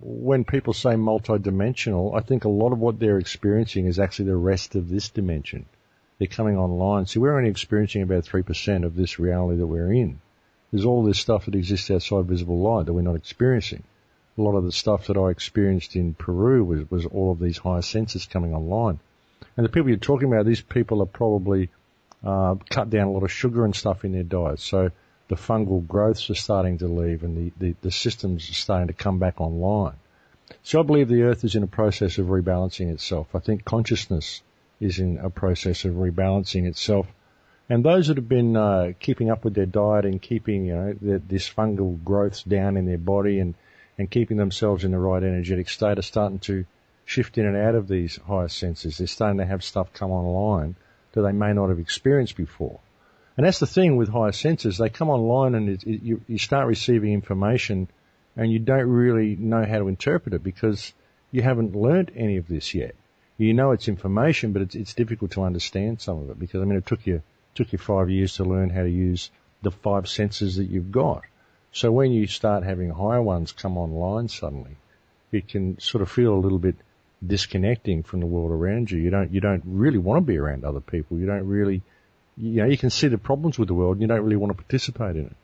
Speaker 2: when people say multidimensional, I think a lot of what they're experiencing is actually the rest of this dimension. They're coming online. So we're only experiencing about 3% of this reality that we're in. There's all this stuff that exists outside visible light that we're not experiencing. a lot of the stuff that I experienced in Peru was all of these higher senses coming online. And the people you're talking about, these people are probably cut down a lot of sugar and stuff in their diet. So the fungal growths are starting to leave and the systems are starting to come back online. So I believe the Earth is in a process of rebalancing itself. I think consciousness is in a process of rebalancing itself. And those that have been keeping up with their diet and keeping, this fungal growths down in their body and keeping themselves in the right energetic state are starting to shift in and out of these higher senses. They're starting to have stuff come online that they may not have experienced before. And that's the thing with higher senses. They come online and you start receiving information and you don't really know how to interpret it because you haven't learnt any of this yet. You know it's information, but it's difficult to understand some of it because, it took you 5 years to learn how to use the 5 senses that you've got. So when you start having higher ones come online suddenly, it can sort of feel a little bit disconnecting from the world around you. You don't really want to be around other people. You don't really, you can see the problems with the world and you don't really want to participate in it.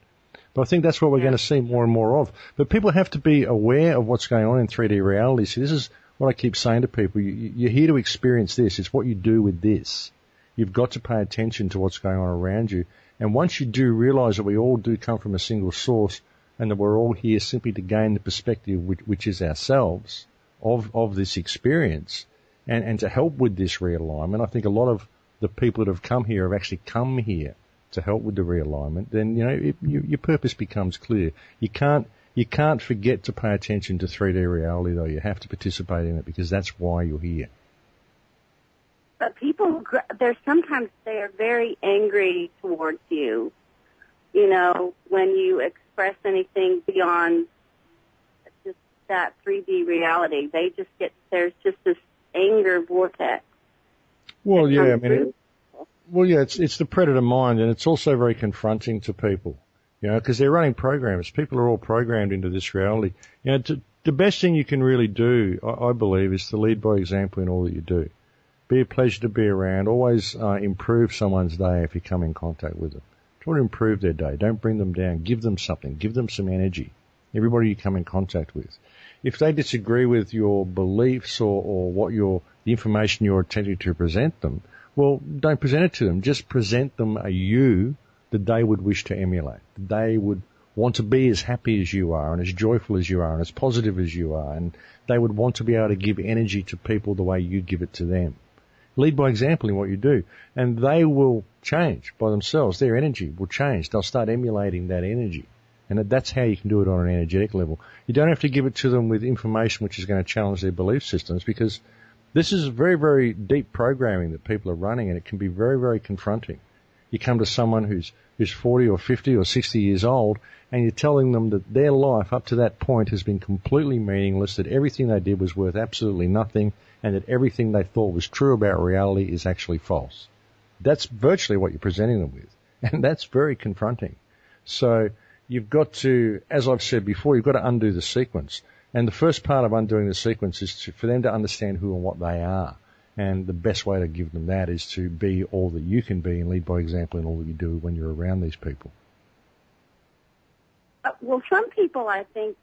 Speaker 2: But I think that's what we're going to see more and more of. But people have to be aware of what's going on in 3D reality. See, this is what I keep saying to people. You're here to experience this. It's what you do with this. You've got to pay attention to what's going on around you. And once you do realize that we all do come from a single source and that we're all here simply to gain the perspective which is ourselves of this experience and to help with this realignment, I think a lot of the people that have come here have actually come here to help with the realignment, then, your purpose becomes clear. You can't forget to pay attention to 3D reality, though. You have to participate in it because that's why you're here.
Speaker 4: But people, sometimes they are very angry towards you, when you express anything beyond just that 3D reality. They just there's just this anger vortex.
Speaker 2: Well, yeah, it's the predator mind, and it's also very confronting to people, because they're running programs. People are all programmed into this reality. The best thing you can really do, I believe, is to lead by example in all that you do. Be a pleasure to be around. Always improve someone's day if you come in contact with them. Try to improve their day. Don't bring them down. Give them something. Give them some energy. Everybody you come in contact with. If they disagree with your beliefs or what the information you're attempting to present them, well, don't present it to them. Just present them a you that they would wish to emulate. They would want to be as happy as you are and as joyful as you are and as positive as you are. And they would want to be able to give energy to people the way you give it to them. Lead by example in what you do. And they will change by themselves. Their energy will change. They'll start emulating that energy. And that's how you can do it on an energetic level. You don't have to give it to them with information which is going to challenge their belief systems because this is very, very deep programming that people are running and it can be very, very confronting. You come to someone who's 40 or 50 or 60 years old and you're telling them that their life up to that point has been completely meaningless, that everything they did was worth absolutely nothing, and that everything they thought was true about reality is actually false. That's virtually what you're presenting them with. And that's very confronting. So you've got to, as I've said before, you've got to undo the sequence. And the first part of undoing the sequence is for them to understand who and what they are. And the best way to give them that is to be all that you can be and lead by example in all that you do when you're around these people.
Speaker 4: Well, some people, I think,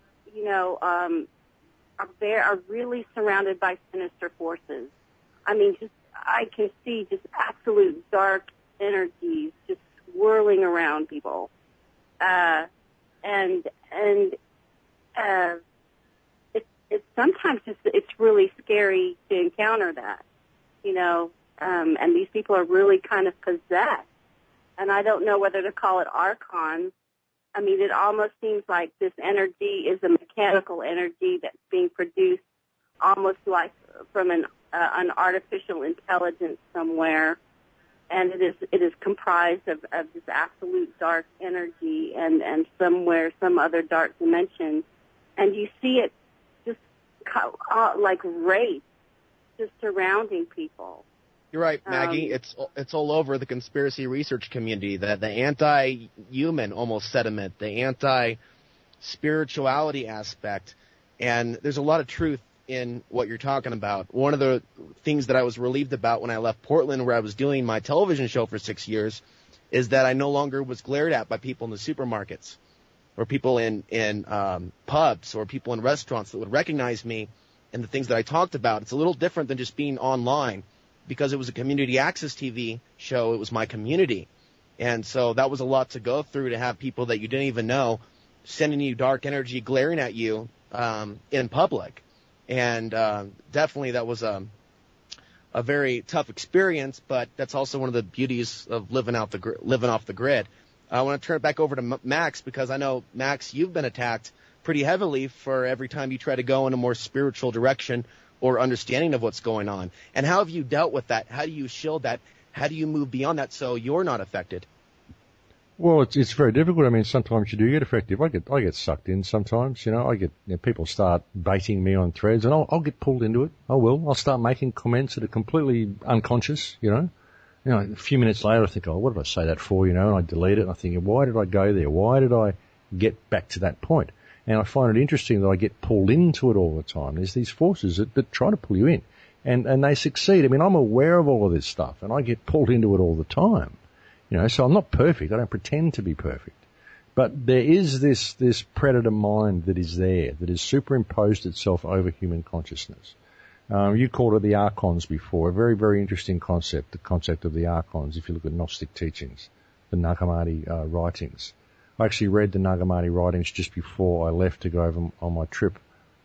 Speaker 4: are really surrounded by sinister forces. I can see just absolute dark energies just swirling around people. It's sometimes it's really scary to encounter that, and these people are really kind of possessed. And I don't know whether to call it archons. It almost seems like this energy is a mechanical energy that's being produced almost like from an artificial intelligence somewhere. And it is comprised of this absolute dark energy and somewhere, some other dark dimension. And you see it just like wraith just surrounding people.
Speaker 1: You're right, Maggie. It's all over the conspiracy research community, the anti-human almost sentiment, the anti-spirituality aspect. And there's a lot of truth in what you're talking about. One of the things that I was relieved about when I left Portland, where I was doing my television show for 6 years, is that I no longer was glared at by people in the supermarkets. or people in pubs or people in restaurants that would recognize me and the things that I talked about. It's a little different than just being online, because it was a community access TV show. It was my community. And so that was a lot to go through, to have people that you didn't even know sending you dark energy, glaring at you in public. And definitely that was a very tough experience, but that's also one of the beauties of living off the grid. I want to turn it back over to Max, because I know, Max, you've been attacked pretty heavily for every time you try to go in a more spiritual direction or understanding of what's going on. And how have you dealt with that? How do you shield that? How do you move beyond that so you're not affected?
Speaker 2: Well, it's very difficult. I mean, sometimes you do get affected. I get sucked in sometimes. People start baiting me on threads, and I'll get pulled into it. I will. I'll start making comments that are completely unconscious. A few minutes later, I think, oh, what did I say that for? And I delete it. And I think, why did I go there? Why did I get back to that point? And I find it interesting that I get pulled into it all the time. There's these forces that try to pull you in, and they succeed. I mean, I'm aware of all of this stuff, and I get pulled into it all the time. So I'm not perfect. I don't pretend to be perfect. But there is this predator mind that is there, that has superimposed itself over human consciousness. You called it the archons before, a very, very interesting concept, the concept of the archons, if you look at Gnostic teachings, the Nag Hammadi writings. I actually read the Nag Hammadi writings just before I left to go over on my trip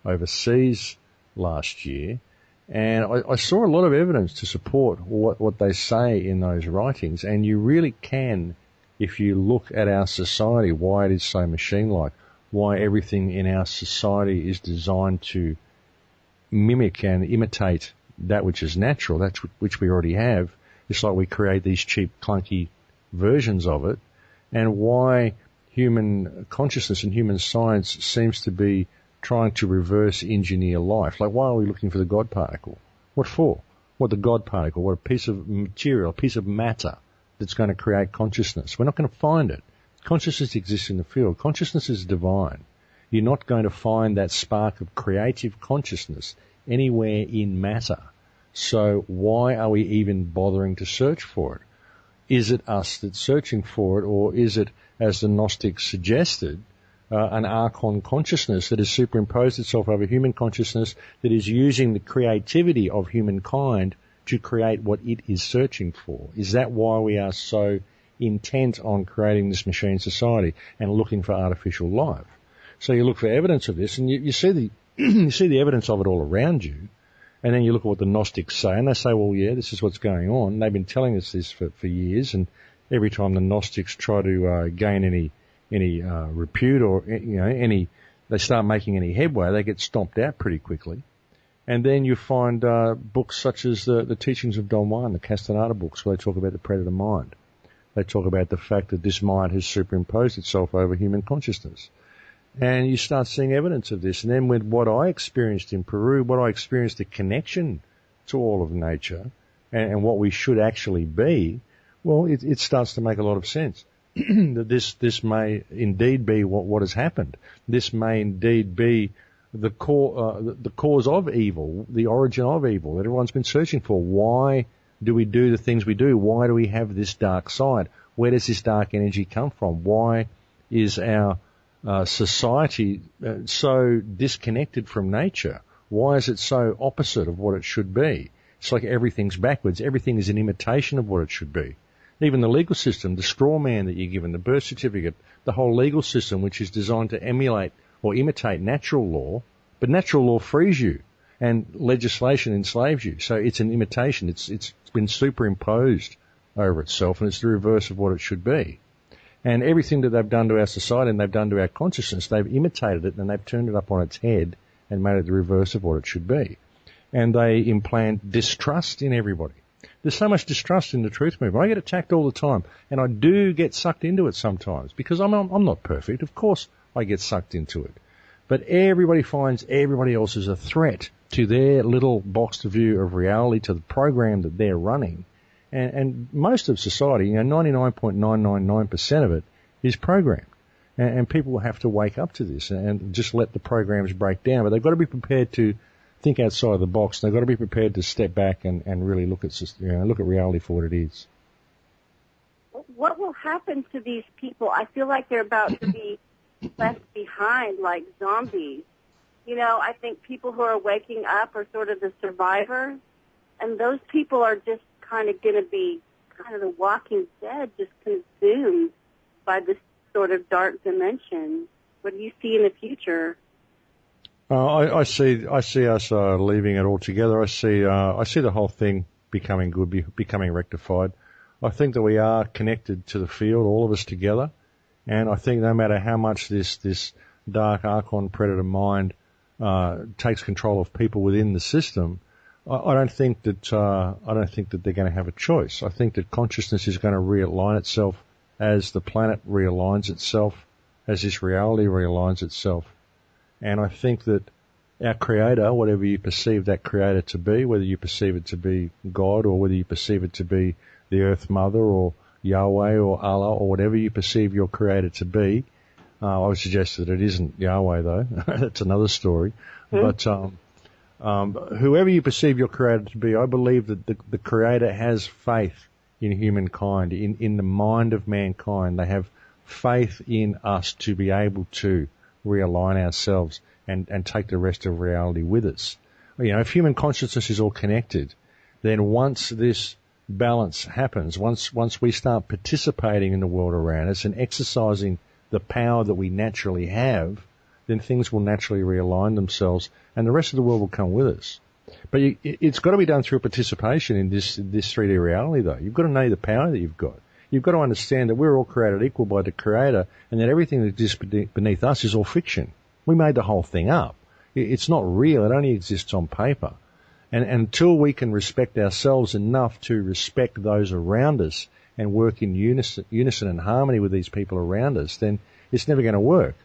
Speaker 2: overseas last year. And I saw a lot of evidence to support what they say in those writings. And you really can, if you look at our society, why it is so machine-like, why everything in our society is designed to mimic and imitate that which is natural, that which we already have. It's like we create these cheap, clunky versions of it. And why human consciousness and human science seems to be trying to reverse engineer life. Like, why are we looking for the God particle? What for? What the God particle? What a piece of material, a piece of matter that's going to create consciousness. We're not going to find it. Consciousness exists in the field. Consciousness is divine. You're not going to find that spark of creative consciousness anywhere in matter. So why are we even bothering to search for it? Is it us that's searching for it, or is it, as the Gnostics suggested, an archon consciousness that has superimposed itself over human consciousness, that is using the creativity of humankind to create what it is searching for? Is that why we are so intent on creating this machine society and looking for artificial life? So you look for evidence of this, and you see the you see the evidence of it all around you, and then you look at what the Gnostics say, and they say, well, yeah, this is what's going on. They've been telling us this for years, and every time the Gnostics try to gain any repute or they start making any headway, they get stomped out pretty quickly. And then you find books such as the Teachings of Don Juan, the Castaneda books, where they talk about the predator mind. They talk about the fact that this mind has superimposed itself over human consciousness. And you start seeing evidence of this. And then with what I experienced in Peru, what I experienced, the connection to all of nature and what we should actually be, well, it starts to make a lot of sense. That this may indeed be what has happened. This may indeed be the cause of evil, the origin of evil that everyone's been searching for. Why do we do the things we do? Why do we have this dark side? Where does this dark energy come from? Why is our society so disconnected from nature? Why is it so opposite of what it should be? It's like everything's backwards. Everything is an imitation of what it should be. Even the legal system, the straw man that you're given, the birth certificate, the whole legal system, which is designed to emulate or imitate natural law, but natural law frees you and legislation enslaves you. So it's an imitation. It's been superimposed over itself, and it's the reverse of what it should be. And everything that they've done to our society and they've done to our consciousness, they've imitated it and they've turned it up on its head and made it the reverse of what it should be. And they implant distrust in everybody. There's so much distrust in the truth movement. I get attacked all the time, and I do get sucked into it sometimes because I'm not perfect. Of course I get sucked into it. But everybody finds everybody else as a threat to their little boxed view of reality, to the program that they're running. And most of society, 99.999% of it is programmed. And people have to wake up to this and just let the programs break down. But they've got to be prepared to think outside the box. They've got to be prepared to step back and really look at reality for what it is.
Speaker 4: What will happen to these people? I feel like they're about to be left behind like zombies. You know, I think people who are waking up are sort of the survivors, and those people are just kind of going to be kind of the walking dead, just consumed by this sort of dark dimension. What do you see in the future?
Speaker 2: I see us leaving it altogether. I see the whole thing becoming good, becoming rectified. I think that we are connected to the field, all of us together, and I think no matter how much this dark Archon predator mind takes control of people within the system, I don't think that they're going to have a choice. I think that consciousness is going to realign itself as the planet realigns itself, as this reality realigns itself. And I think that our Creator, whatever you perceive that Creator to be, whether you perceive it to be God or whether you perceive it to be the Earth Mother or Yahweh or Allah or whatever you perceive your Creator to be, I would suggest that it isn't Yahweh though. That's another story. Mm-hmm. But whoever you perceive your Creator to be, I believe that the Creator has faith in humankind, in the mind of mankind. They have faith in us to be able to realign ourselves and take the rest of reality with us. You know, if human consciousness is all connected, then once this balance happens, once we start participating in the world around us and exercising the power that we naturally have, then things will naturally realign themselves and the rest of the world will come with us. But it's got to be done through participation in this 3D reality though. You've got to know the power that you've got. You've got to understand that we're all created equal by the Creator and that everything that exists beneath us is all fiction. We made the whole thing up. It's not real. It only exists on paper. And until we can respect ourselves enough to respect those around us and work in unison and harmony with these people around us, then it's never going to work.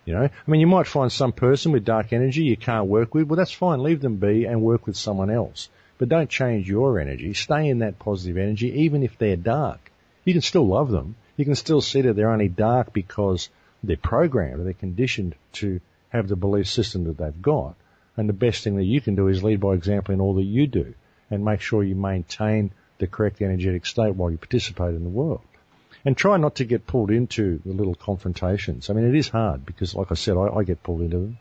Speaker 2: You know, I mean, you might find some person with dark energy you can't work with. Well, that's fine. Leave them be and work with someone else. But don't change your energy. Stay in that positive energy, even if they're dark. You can still love them. You can still see that they're only dark because they're programmed or they're conditioned to have the belief system that they've got. And the best thing that you can do is lead by example in all that you do and make sure you maintain the correct energetic state while you participate in the world. And try not to get pulled into the little confrontations. I mean, it is hard because, like I said, I get pulled into them.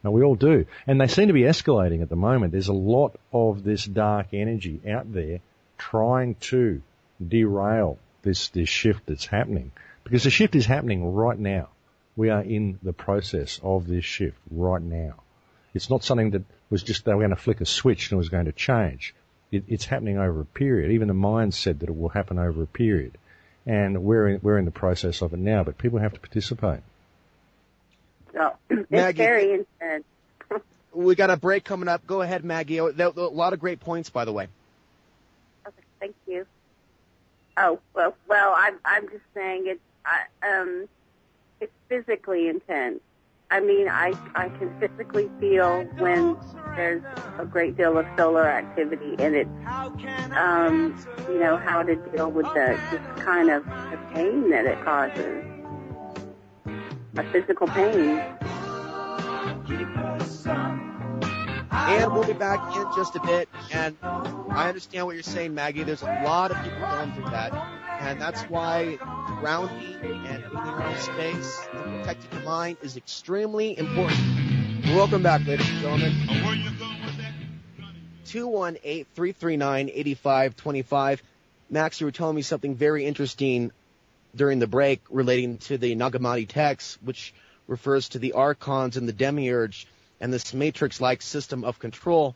Speaker 2: And we all do. And they seem to be escalating at the moment. There's a lot of this dark energy out there trying to derail this shift that's happening. Because the shift is happening right now. We are in the process of this shift right now. It's not something that was just they were going to flick a switch and it was going to change. It's happening over a period. Even the mind said that it will happen over a period. And we're in the process of it now, but people have to participate.
Speaker 4: So, it's
Speaker 1: Maggie,
Speaker 4: very intense.
Speaker 1: We got a break coming up. Go ahead, Maggie. A lot of great points, by the way.
Speaker 4: Okay, thank you. Oh, well, I'm just saying it's physically intense. I mean, I can physically feel when there's a great deal of solar activity, and it's, you know, how to deal with the kind of the pain that it causes, a physical pain.
Speaker 1: And we'll be back in just a bit. And I understand what you're saying, Maggie. There's a lot of people going through that. And that's why grounding and being around space and protecting the mind is extremely important. Welcome back, ladies and gentlemen. 218-339-8525. Max, you were telling me something very interesting during the break relating to the Nagamati text, which refers to the archons and the demiurge and this matrix-like system of control.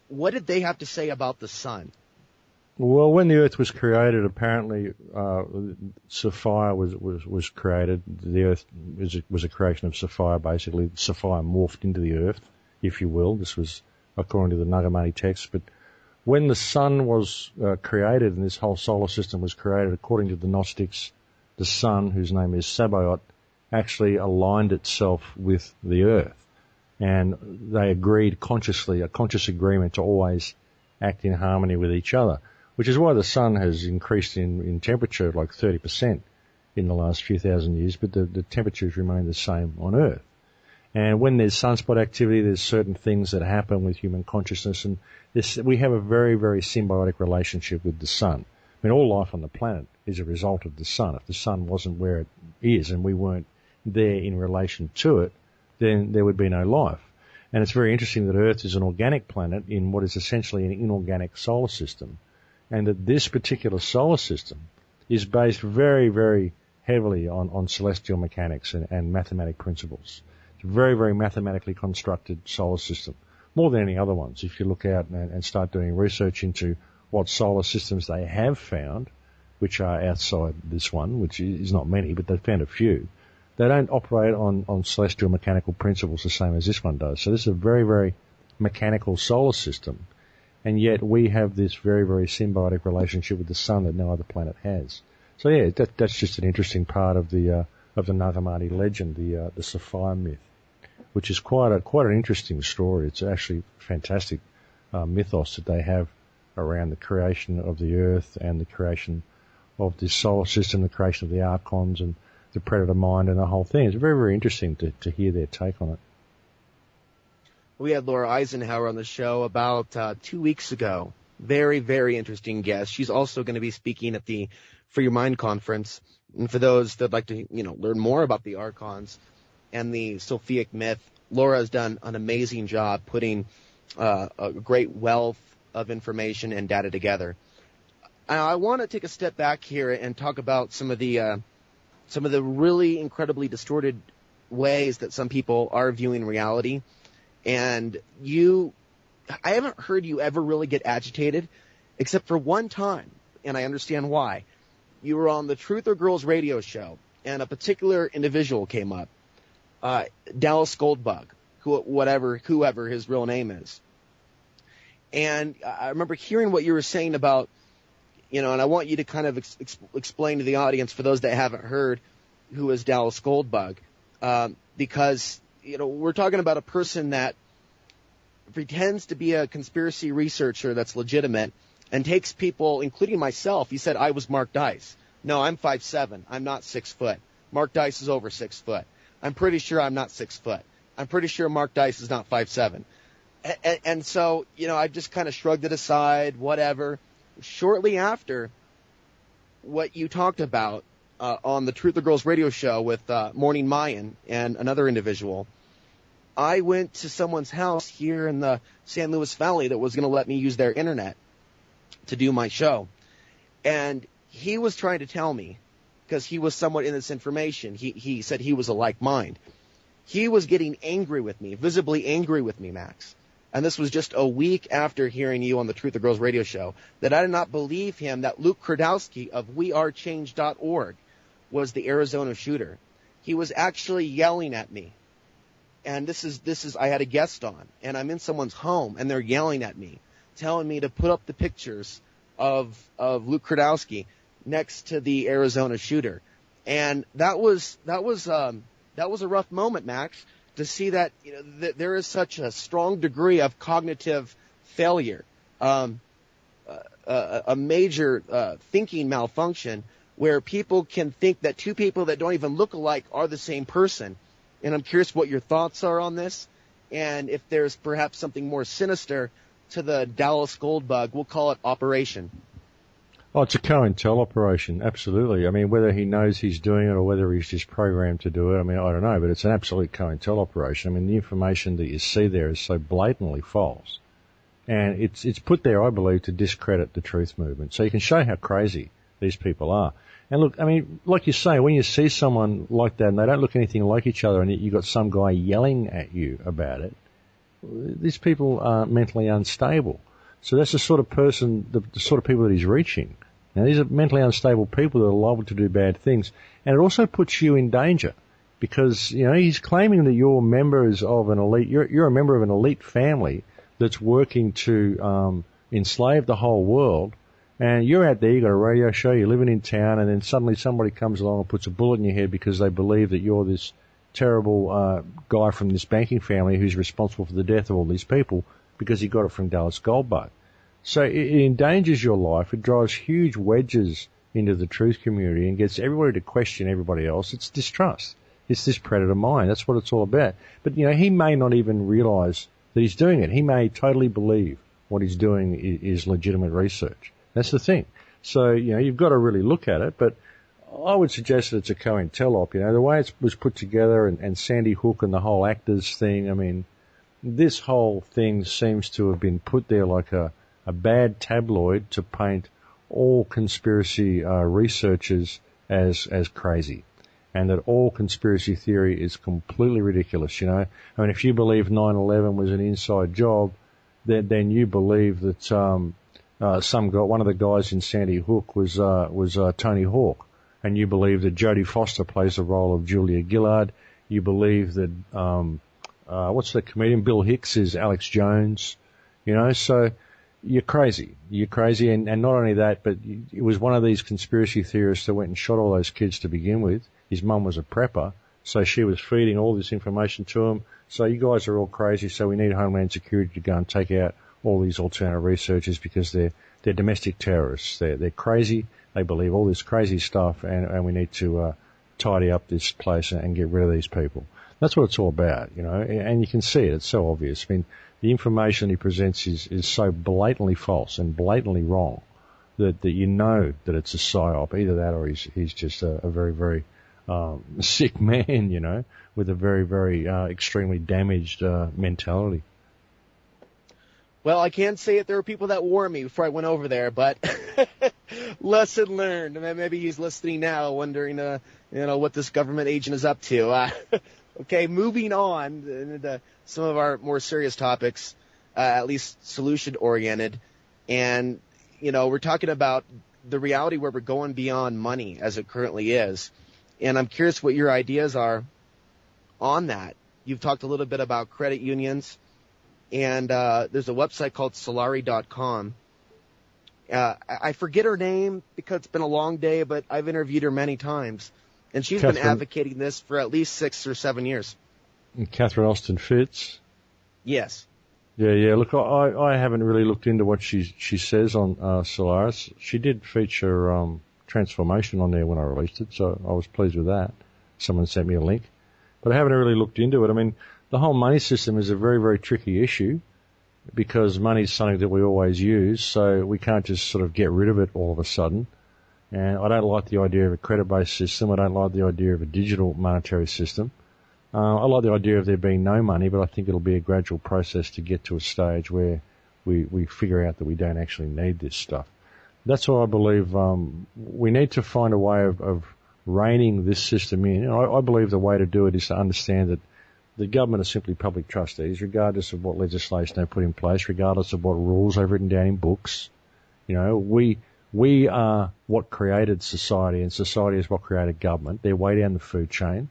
Speaker 1: What did they have to say about the sun?
Speaker 2: Well, when the Earth was created, apparently Sophia was created. The Earth was a creation of Sophia, basically. Sophia morphed into the Earth, if you will. This was according to the Nagamati text. But when the sun was created and this whole solar system was created, according to the Gnostics, the sun, whose name is Sabaoth, actually aligned itself with the Earth. And they agreed consciously, a conscious agreement to always act in harmony with each other, which is why the sun has increased in temperature like 30% in the last few thousand years, but the temperatures remain the same on Earth. And when there's sunspot activity, there's certain things that happen with human consciousness, and we have a very, very symbiotic relationship with the sun. I mean, all life on the planet is a result of the sun. If the sun wasn't where it is and we weren't there in relation to it, then there would be no life. And it's very interesting that Earth is an organic planet in what is essentially an inorganic solar system, and that this particular solar system is based very, very heavily on celestial mechanics and mathematic principles. It's a very, very mathematically constructed solar system, more than any other ones. If you look out and start doing research into what solar systems they have found, which are outside this one, which is not many, but they've found a few, they don't operate on celestial mechanical principles the same as this one does. So this is a very, very mechanical solar system, and yet we have this very, very symbiotic relationship with the sun that no other planet has. So yeah, that's just an interesting part of the Nagamati legend, the Sapphire myth, which is quite an interesting story. It's actually fantastic mythos that they have around the creation of the Earth and the creation of this solar system, the creation of the archons and the predator mind and the whole thing. It's very, very interesting to hear their take on it.
Speaker 1: We had Laura Eisenhower on the show about 2 weeks ago. Very, very interesting guest. She's also going to be speaking at the For Your Mind conference. And for those that like to, learn more about the archons and the Sophic myth, Laura has done an amazing job putting a great wealth of information and data together. I want to take a step back here and talk about some of the really incredibly distorted ways that some people are viewing reality. And I haven't heard you ever really get agitated, except for one time, and I understand why. You were on the Truth or Girls radio show, and a particular individual came up, Dallas Goldbug, whoever his real name is. And I remember hearing what you were saying about, and I want you to kind of explain to the audience, for those that haven't heard, who is Dallas Goldbug, because, we're talking about a person that pretends to be a conspiracy researcher that's legitimate and takes people, including myself. He said I was Mark Dice. No, I'm 5'7". I'm not 6 foot. Mark Dice is over 6 foot. I'm pretty sure I'm not 6 foot. I'm pretty sure Mark Dice is not 5'7". And so, I just kind of shrugged it aside, whatever. Shortly after what you talked about on the Truth or Girls radio show with Morning Mayan and another individual, I went to someone's house here in the San Luis Valley that was going to let me use their internet to do my show. And he was trying to tell me, because he was somewhat in this information, he said he was a like mind. He was getting angry with me, visibly angry with me, Max. And this was just a week after hearing you on the Truth or Girls radio show, that I did not believe him that Luke Kradowski of wearechange.org was the Arizona shooter. He was actually yelling at me. And this is I had a guest on, and I'm in someone's home, and they're yelling at me, telling me to put up the pictures of Luke Kradowski next to the Arizona shooter. And that was a rough moment, Max, to see that that there is such a strong degree of cognitive failure, a major thinking malfunction, where people can think that two people that don't even look alike are the same person. And I'm curious what your thoughts are on this, and if there's perhaps something more sinister to the Dallas Goldbug. We'll call it Operation.
Speaker 2: Oh, it's a COINTEL operation, absolutely. I mean, whether he knows he's doing it or whether he's just programmed to do it, I mean, I don't know, but it's an absolute COINTEL operation. I mean, the information that you see there is so blatantly false. And it's put there, I believe, to discredit the truth movement. So you can show how crazy these people are. And look, I mean, like you say, when you see someone like that and they don't look anything like each other and you've got some guy yelling at you about it, these people are mentally unstable. So that's the sort of person, the sort of people that he's reaching. Now, these are mentally unstable people that are liable to do bad things. And it also puts you in danger because, he's claiming that you're members of an elite, you're a member of an elite family that's working to enslave the whole world. And you're out there, you've got a radio show, you're living in town, and then suddenly somebody comes along and puts a bullet in your head because they believe that you're this terrible guy from this banking family who's responsible for the death of all these people because he got it from Dallas Goldbug. So it endangers your life. It drives huge wedges into the truth community and gets everybody to question everybody else. It's distrust. It's this predator mind. That's what it's all about. But, he may not even realize that he's doing it. He may totally believe what he's doing is legitimate research. That's the thing. So, you've got to really look at it. But I would suggest that it's a COINTELOP. The way it was put together and Sandy Hook and the whole actors thing, I mean, this whole thing seems to have been put there like a bad tabloid to paint all conspiracy researchers as crazy, and that all conspiracy theory is completely ridiculous. I mean, if you believe 9/11 was an inside job, then you believe that some guy, one of the guys in Sandy Hook was Tony Hawk, and you believe that Jodie Foster plays the role of Julia Gillard. You believe that what's the comedian, Bill Hicks, is Alex Jones. So you're crazy. And not only that, but it was one of these conspiracy theorists that went and shot all those kids to begin with. His mum was a prepper, so she was feeding all this information to him. So you guys are all crazy, so we need Homeland Security to go and take out all these alternative researchers because they're domestic terrorists. They're crazy. They believe all this crazy stuff, and we need to tidy up this place and get rid of these people. That's what it's all about, and you can see it. It's so obvious. I mean, the information he presents is so blatantly false and blatantly wrong that you know that it's a psyop. Either that or he's just a very, very sick man, with a very, very extremely damaged mentality.
Speaker 1: Well, I can't say it. There were people that warned me before I went over there, but lesson learned. Maybe he's listening now, wondering, what this government agent is up to. Okay, moving on into some of our more serious topics, at least solution-oriented. And, we're talking about the reality where we're going beyond money as it currently is. And I'm curious what your ideas are on that. You've talked a little bit about credit unions, and there's a website called Solari.com. I forget her name because it's been a long day, but I've interviewed her many times. And she's been advocating this for at least 6 or 7 years.
Speaker 2: And Catherine Austin Fitz?
Speaker 1: Yes.
Speaker 2: Yeah. Look, I haven't really looked into what she says on Solaris. She did feature Transformation on there when I released it, so I was pleased with that. Someone sent me a link. But I haven't really looked into it. I mean, the whole money system is a very, very tricky issue because money is something that we always use, so we can't just sort of get rid of it all of a sudden. And I don't like the idea of a credit-based system. I don't like the idea of a digital monetary system. I like the idea of there being no money, but I think it'll be a gradual process to get to a stage where we figure out that we don't actually need this stuff. That's what I believe. We need to find a way of reining this system in. And I believe the way to do it is to understand that the government are simply public trustees, regardless of what legislation they put in place, regardless of what rules they've written down in books. We are what created society, and society is what created government. They're way down the food chain.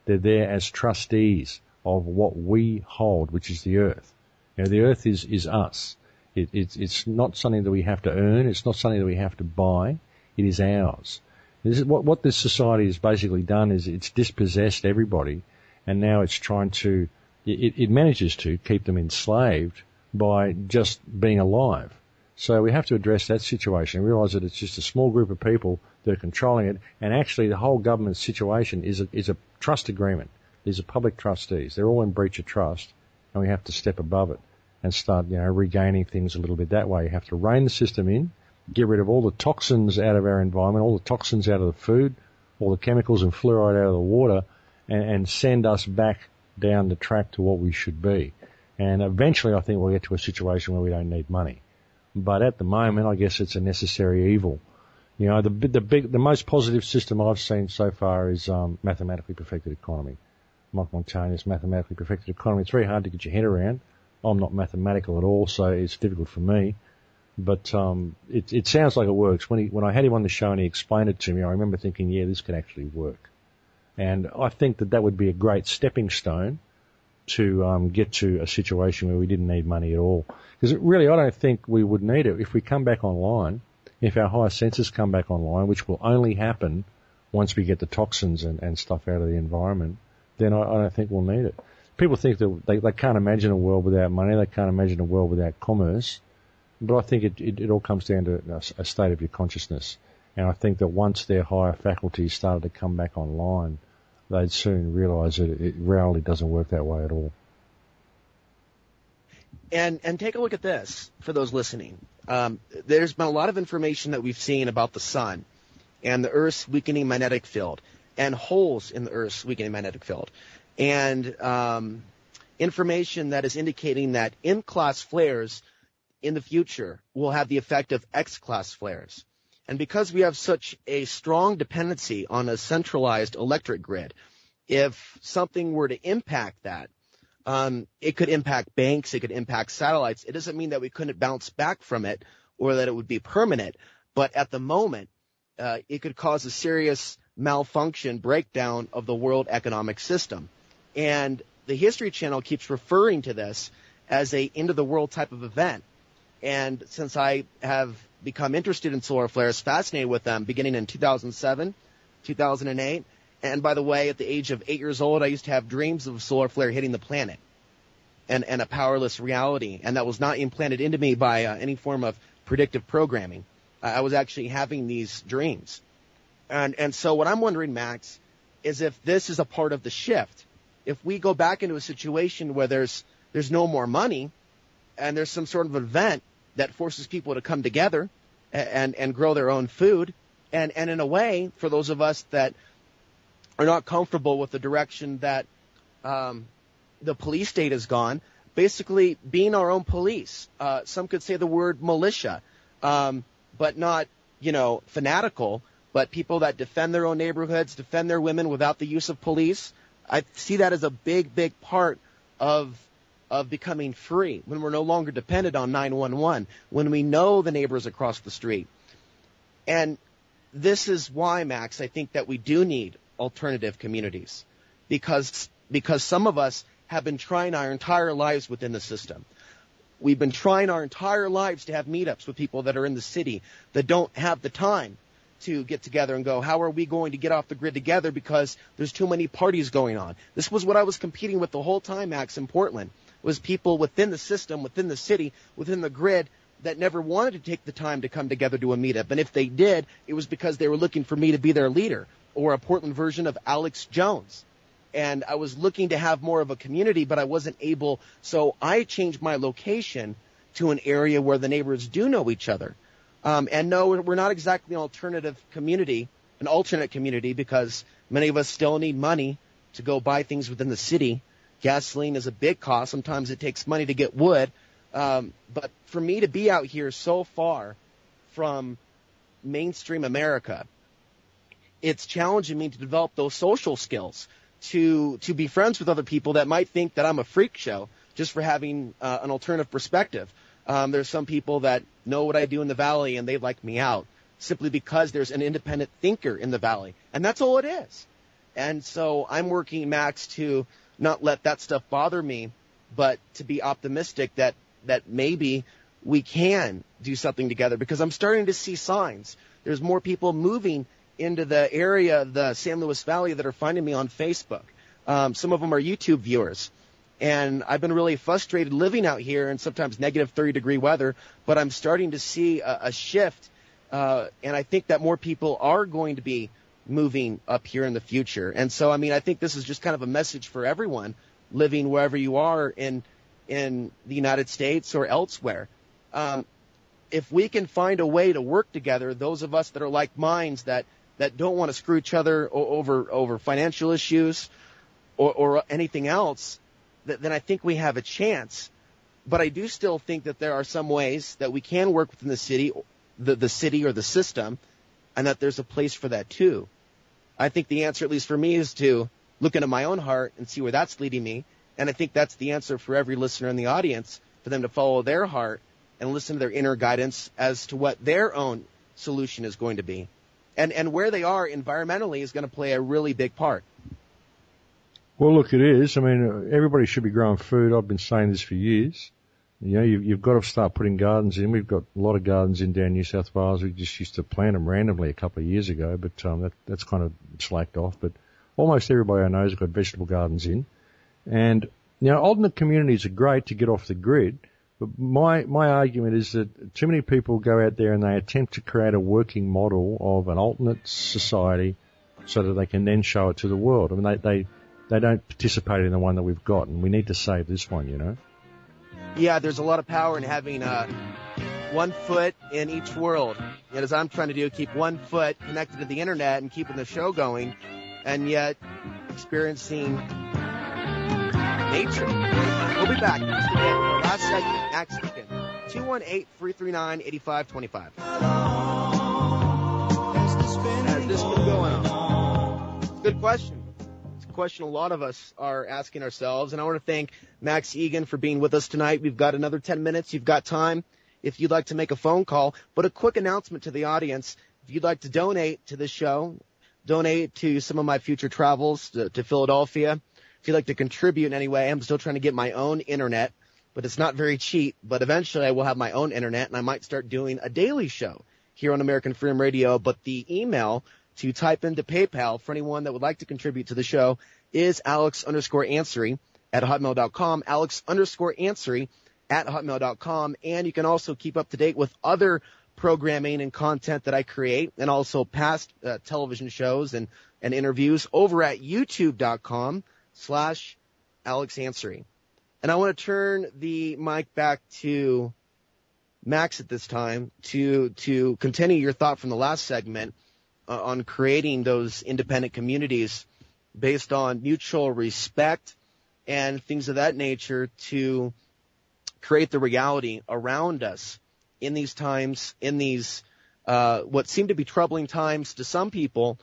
Speaker 2: They're there as trustees of what we hold, which is the earth. The earth is us. It's not something that we have to earn. It's not something that we have to buy. It is ours. This is what this society has basically done is it's dispossessed everybody, and now it's trying to, it manages to keep them enslaved by just being alive. So we have to address that situation and realise that it's just a small group of people that are controlling it, and actually the whole government situation is a trust agreement. These are public trustees. They're all in breach of trust, and we have to step above it and start, regaining things a little bit that way. You have to rein the system in, get rid of all the toxins out of our environment, all the toxins out of the food, all the chemicals and fluoride out of the water, and send us back down the track to what we should be. And eventually I think we'll get to a situation where we don't need money. But at the moment, I guess it's a necessary evil. The most positive system I've seen so far is mathematically perfected economy. Mike Montaigne's mathematically perfected economy. It's very hard to get your head around. I'm not mathematical at all, so it's difficult for me. But it sounds like it works. When I had him on the show and he explained it to me, I remember thinking, yeah, this could actually work. And I think that would be a great stepping stone to get to a situation where we didn't need money at all. Because really, I don't think we would need it. If we come back online, if our higher senses come back online, which will only happen once we get the toxins and stuff out of the environment, then I don't think we'll need it. People think that they can't imagine a world without money, they can't imagine a world without commerce, but I think it all comes down to a state of your consciousness. And I think that once their higher faculties started to come back online, they'd soon realise that reality doesn't work that way at all.
Speaker 1: And take a look at this for those listening. There's been a lot of information that we've seen about the sun. and the Earth's weakening magnetic field, and holes in the Earth's weakening magnetic field, and information that is indicating that M-class flares in the future will have the effect of X-class flares. And because we have such a strong dependency on a centralized electric grid, if something were to impact that, it could impact banks, it could impact satellites. It doesn't mean that we couldn't bounce back from it or that it would be permanent, but at the moment, it could cause a serious malfunction, breakdown of the world economic system. And the History Channel keeps referring to this as a end-of-the-world type of event. And since I have become interested in solar flares, fascinated with them, beginning in 2007, 2008, and by the way, at the age of 8 years old, I used to have dreams of a solar flare hitting the planet and a powerless reality, and that was not implanted into me by any form of predictive programming. I was actually having these dreams. And so what I'm wondering, Max, is if this is a part of the shift. If we go back into a situation where there's no more money and there's some sort of event that forces people to come together and grow their own food, and in a way, for those of us that are not comfortable with the direction that the police state has gone, basically being our own police. Some could say the word militia, but not, fanatical, but people that defend their own neighborhoods, defend their women without the use of police. I see that as a big, big part of becoming free, when we're no longer dependent on 911, when we know the neighbors across the street. And this is why, Max, I think that we do need alternative communities, because some of us have been trying our entire lives within the system. We've been trying our entire lives to have meetups with people that are in the city that don't have the time to get together and go, how are we going to get off the grid together because there's too many parties going on? This was what I was competing with the whole time, Max, in Portland, was people within the system, within the city, within the grid that never wanted to take the time to come together to a meetup. And if they did, it was because they were looking for me to be their leader, or a Portland version of Alex Jones. And I was looking to have more of a community, but I wasn't able. So I changed my location to an area where the neighbors do know each other. And no, we're not exactly an alternate community, because many of us still need money to go buy things within the city. Gasoline is a big cost. Sometimes it takes money to get wood. But for me to be out here so far from mainstream America, it's challenging me to develop those social skills, to be friends with other people that might think that I'm a freak show just for having an alternative perspective. There's some people that know what I do in the Valley and they like me out simply because there's an independent thinker in the Valley. And that's all it is. And so I'm working, Max, to not let that stuff bother me, but to be optimistic that maybe we can do something together, because I'm starting to see signs. There's more people moving into the area of the San Luis Valley that are finding me on Facebook. Some of them are YouTube viewers. And I've been really frustrated living out here in sometimes negative 30-degree weather, but I'm starting to see a shift, and I think that more people are going to be moving up here in the future. And so, I think this is just kind of a message for everyone living wherever you are in the United States or elsewhere. If we can find a way to work together, those of us that are like minds that don't want to screw each other over financial issues or anything else, then I think we have a chance. But I do still think that there are some ways that we can work within the city, the city or the system, and that there's a place for that too. I think the answer, at least for me, is to look into my own heart and see where that's leading me. And I think that's the answer for every listener in the audience, for them to follow their heart and listen to their inner guidance as to what their own solution is going to be. And where they are environmentally is going to play a really big part.
Speaker 2: Well, look, it is. Everybody should be growing food. I've been saying this for years. You've got to start putting gardens in. We've got a lot of gardens in down New South Wales. We just used to plant them randomly a couple of years ago, but that's kind of slacked off. But almost everybody I know has got vegetable gardens in. And, alternate communities are great to get off the grid. But my argument is that too many people go out there and they attempt to create a working model of an alternate society so that they can then show it to the world. They don't participate in the one that we've got, and we need to save this one,
Speaker 1: Yeah, there's a lot of power in having one foot in each world. Yet as I'm trying to do, keep one foot connected to the internet and keeping the show going, and yet experiencing nature. We'll be back. Last segment, Max Igan. 218-339-8525. Has this been going on? Good question. It's a question a lot of us are asking ourselves, and I want to thank Max Igan for being with us tonight. We've got another 10 minutes. You've got time if you'd like to make a phone call. But a quick announcement to the audience. If you'd like to donate to this show, donate to some of my future travels to Philadelphia. If you'd like to contribute in any way, I'm still trying to get my own internet, but it's not very cheap. But eventually I will have my own internet, and I might start doing a daily show here on American Freedom Radio. But the email to type into PayPal for anyone that would like to contribute to the show is alex_ansary at hotmail.com, alex_ansary at hotmail.com. And you can also keep up to date with other programming and content that I create, and also past television shows and interviews over at youtube.com/AlexAnsary. And I want to turn the mic back to Max at this time to continue your thought from the last segment on creating those independent communities based on mutual respect and things of that nature to create the reality around us in these times, in these what seem to be troubling times to some people.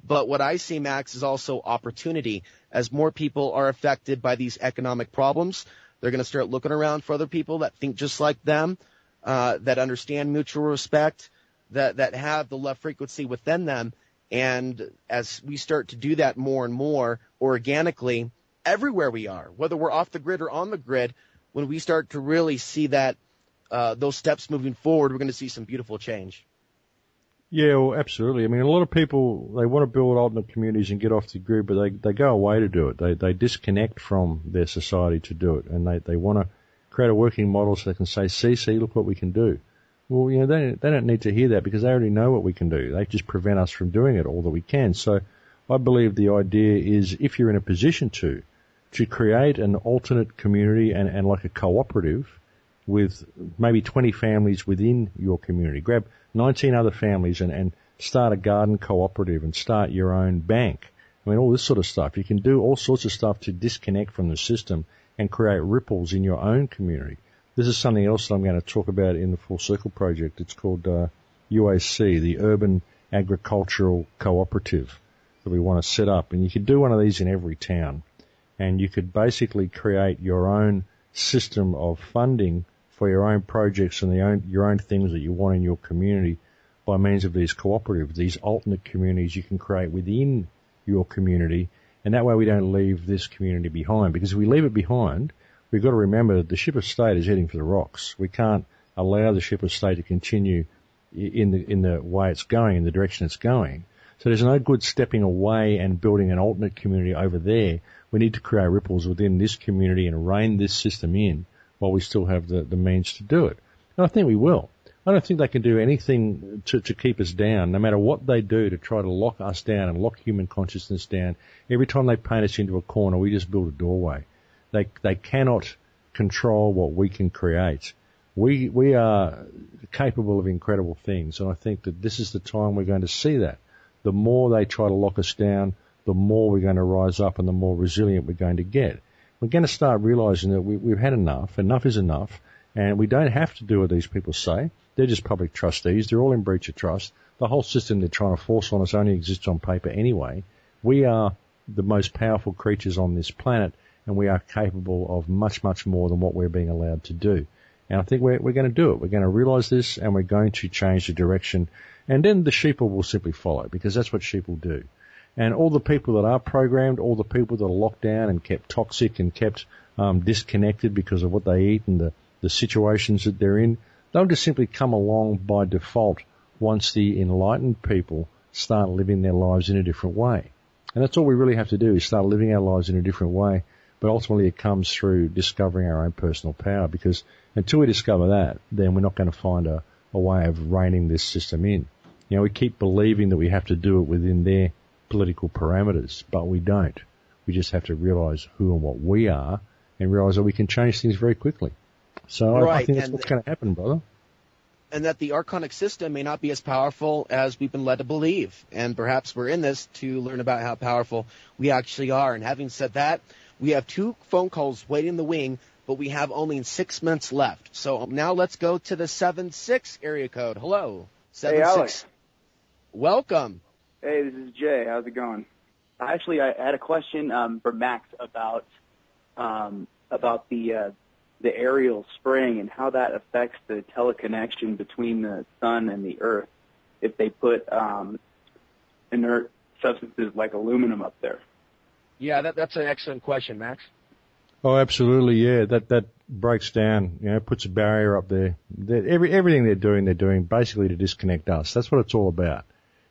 Speaker 1: But what I see, Max, is also opportunity. As more people are affected by these economic problems, they're going to start looking around for other people that think just like them, that understand mutual respect, that have the love frequency within them. And as we start to do that more and more organically, everywhere we are, whether we're off the grid or on the grid, when we start to really see that those steps moving forward, we're going to see some beautiful change.
Speaker 2: Yeah, well, absolutely. I mean, a lot of people, they want to build alternate communities and get off the grid, but they go away to do it. They disconnect from their society to do it, and they want to create a working model so they can say, see, look what we can do. Well, you know, they don't need to hear that because they already know what we can do. They just prevent us from doing it all that we can. So I believe the idea is, if you're in a position to create an alternate community and like a cooperative with maybe 20 families within your community. Grab 19 other families and start a garden cooperative and start your own bank. I mean, all this sort of stuff. You can do all sorts of stuff to disconnect from the system and create ripples in your own community. This is something else that I'm going to talk about in the Full Circle project. It's called UAC, the Urban Agricultural Cooperative, that we want to set up. And you could do one of these in every town. And you could basically create your own system of funding for your own projects and your own things that you want in your community by means of these cooperatives, these alternate communities you can create within your community. And that way we don't leave this community behind. Because if we leave it behind, we've got to remember that the ship of state is heading for the rocks. We can't allow the ship of state to continue in the way it's going, in the direction it's going. So there's no good stepping away and building an alternate community over there. We need to create ripples within this community and rein this system in while we still have the means to do it. And I think we will. I don't think they can do anything to keep us down, no matter what they do to try to lock us down and lock human consciousness down. Every time they paint us into a corner, we just build a doorway. They cannot control what we can create. We are capable of incredible things, and I think that this is the time we're going to see that. The more they try to lock us down, the more we're going to rise up and the more resilient we're going to get. We're going to start realizing that we've had enough. Enough is enough. And we don't have to do what these people say. They're just public trustees. They're all in breach of trust. The whole system they're trying to force on us only exists on paper anyway. We are the most powerful creatures on this planet, and we are capable of much, much more than what we're being allowed to do. And I think we're going to do it. We're going to realize this, and we're going to change the direction. And then the sheep will simply follow, because that's what sheep will do. And all the people that are programmed, all the people that are locked down and kept toxic and kept disconnected because of what they eat and the situations that they're in, they'll just simply come along by default once the enlightened people start living their lives in a different way. And that's all we really have to do, is start living our lives in a different way. But ultimately it comes through discovering our own personal power, because until we discover that, then we're not going to find a way of reining this system in. You know, we keep believing that we have to do it within their political parameters, but we don't. We just have to realize who and what we are and realize that we can change things very quickly. So right. I think that's what's going to happen, brother.
Speaker 1: and that the Archonic system may not be as powerful as we've been led to believe. And perhaps we're in this to learn about how powerful we actually are. And having said that, we have 2 phone calls waiting in the wing, but we have only 6 minutes left. So now let's go to the 7-6 area code. Hello. 7-6.
Speaker 5: Hey, Alex.
Speaker 1: Welcome.
Speaker 5: Hey, this is Jay. How's it going? Actually, I had a question for Max about the aerial spraying and how that affects the teleconnection between the sun and the earth if they put inert substances like aluminum up there.
Speaker 1: Yeah, that's an excellent question, Max.
Speaker 2: Oh, absolutely, yeah. That breaks down, puts a barrier up there. Everything they're doing basically to disconnect us. That's what it's all about.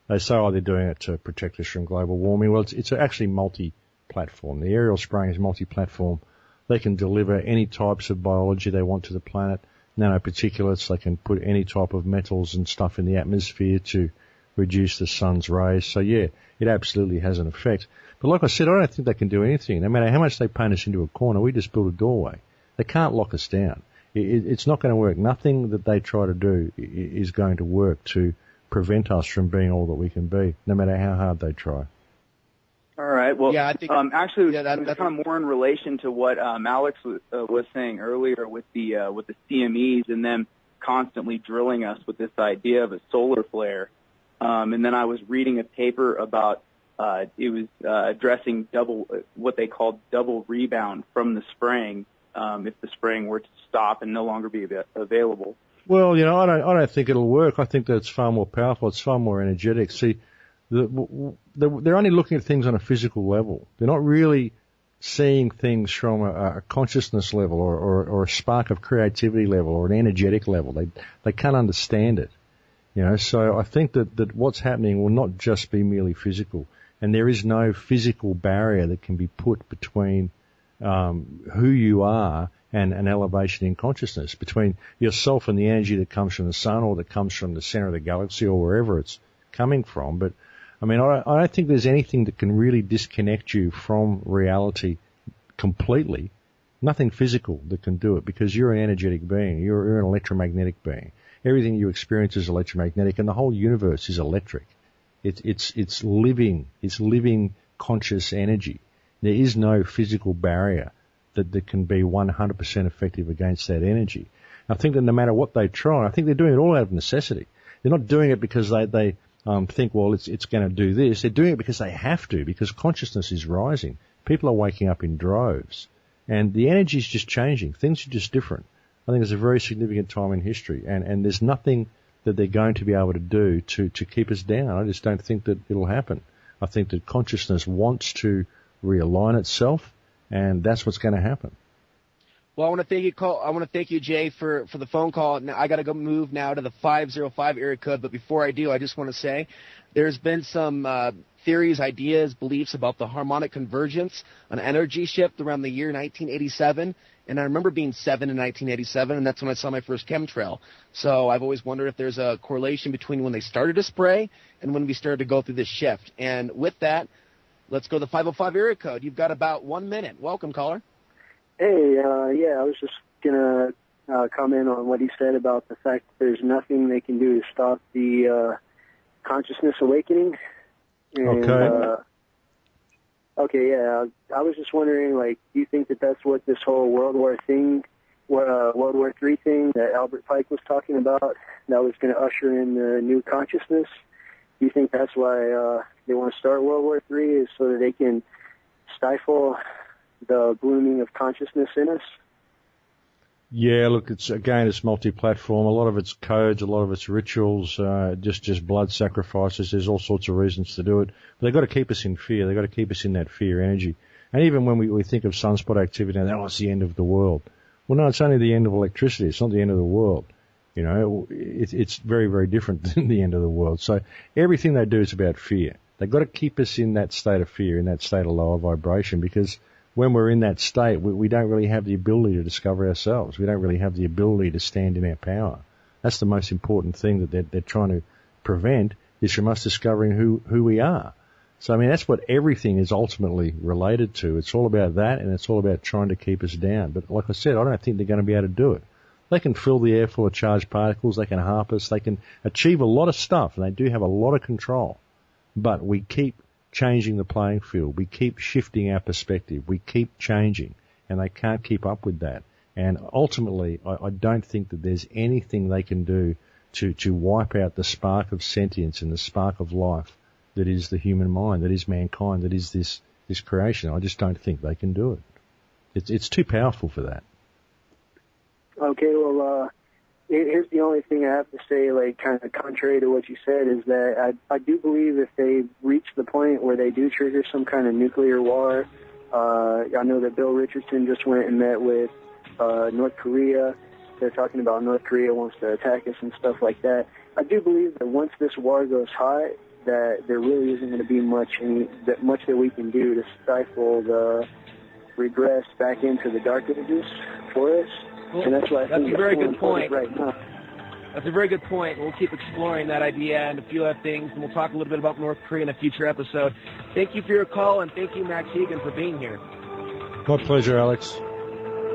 Speaker 2: They say, they're doing it to protect us from global warming. Well, it's actually multi-platform. The aerial spraying is multi-platform. They can deliver any types of biology they want to the planet, nanoparticulates. They can put any type of metals and stuff in the atmosphere to reduce the sun's rays. So, yeah, it absolutely has an effect. But like I said, I don't think they can do anything. No matter how much they paint us into a corner, we just build a doorway. They can't lock us down. It's not going to work. Nothing that they try to do is going to work to prevent us from being all that we can be, no matter how hard they try.
Speaker 5: All right. Well,
Speaker 1: yeah, I think,
Speaker 5: actually, that's kind of more in relation to what Alex was saying earlier with the CMEs and them constantly drilling us with this idea of a solar flare. And then I was reading a paper about it was addressing what they called double rebound from the spraying if the spraying were to stop and no longer be available.
Speaker 2: Well, I don't think it'll work. I think that it's far more powerful. It's far more energetic. See, they're only looking at things on a physical level. They're not really seeing things from a consciousness level or a spark of creativity level or an energetic level. They can't understand it. So I think that what's happening will not just be merely physical, and there is no physical barrier that can be put between who you are and an elevation in consciousness, between yourself and the energy that comes from the sun or that comes from the center of the galaxy or wherever it's coming from. But I don't think there's anything that can really disconnect you from reality completely. Nothing physical that can do it, because you're an energetic being. You're an electromagnetic being. Everything you experience is electromagnetic, and the whole universe is electric. It's living conscious energy. There is no physical barrier that can be 100% effective against that energy. I think that no matter what they try, I think they're doing it all out of necessity. They're not doing it because they think, well, it's going to do this. They're doing it because they have to, because consciousness is rising. People are waking up in droves, and the energy is just changing. Things are just different. I think it's a very significant time in history, and there's nothing that they're going to be able to do to keep us down. I just don't think that it'll happen. I think that consciousness wants to realign itself, and that's what's going to happen.
Speaker 1: Well, I want to thank you, Jay, for the phone call. Now I got to go move now to the 505 area code, but before I do, I just want to say there's been some theories, ideas, beliefs about the harmonic convergence, an energy shift around the year 1987. And I remember being 7 in 1987, and that's when I saw my first chemtrail. So I've always wondered if there's a correlation between when they started to spray and when we started to go through this shift. And with that, let's go to the 505 area code. You've got about 1 minute. Welcome, caller.
Speaker 6: Hey, I was just going to comment on what he said about the fact that there's nothing they can do to stop the consciousness awakening. And,
Speaker 2: okay.
Speaker 6: I was just wondering, do you think that that's what this whole World War III thing that Albert Pike was talking about, that was going to usher in the new consciousness? Do you think that's why they want to start World War III, is so that they can stifle the blooming of consciousness in us?
Speaker 2: Yeah, look, it's multi-platform. A lot of it's codes, a lot of it's rituals, just blood sacrifices. There's all sorts of reasons to do it. But they've got to keep us in fear. They've got to keep us in that fear energy. And even when we think of sunspot activity, and it's the end of the world. Well, no, it's only the end of electricity. It's not the end of the world. It's very, very different than the end of the world. So everything they do is about fear. They've got to keep us in that state of fear, in that state of lower vibration, because when we're in that state, we don't really have the ability to discover ourselves. We don't really have the ability to stand in our power. That's the most important thing that they're trying to prevent, is from us discovering who we are. So, that's what everything is ultimately related to. It's all about that, and it's all about trying to keep us down. But like I said, I don't think they're going to be able to do it. They can fill the air full of charged particles. They can harvest. They can achieve a lot of stuff, and they do have a lot of control. But we keep changing the playing field. We keep shifting our perspective. We keep changing, and they can't keep up with that. And ultimately, I don't think that there's anything they can do to wipe out the spark of sentience and the spark of life that is the human mind, that is mankind, that is this creation. I just don't think they can do it. It's too powerful for that.
Speaker 6: Okay, well, here's the only thing I have to say, like, kind of contrary to what you said, is that I do believe if they reach the point where they do trigger some kind of nuclear war, I know that Bill Richardson just went and met with North Korea. They're talking about North Korea wants to attack us and stuff like that. I do believe that once this war goes hot, that there really isn't going to be much that we can do to stifle the regress back into the dark ages for us.
Speaker 1: Well,
Speaker 6: and that's why I think
Speaker 1: a very good point.
Speaker 6: Right now.
Speaker 1: That's a very good point. We'll keep exploring that idea and a few other things, and we'll talk a little bit about North Korea in a future episode. Thank you for your call, and thank you, Max Igan, for being here.
Speaker 2: My pleasure, Alex.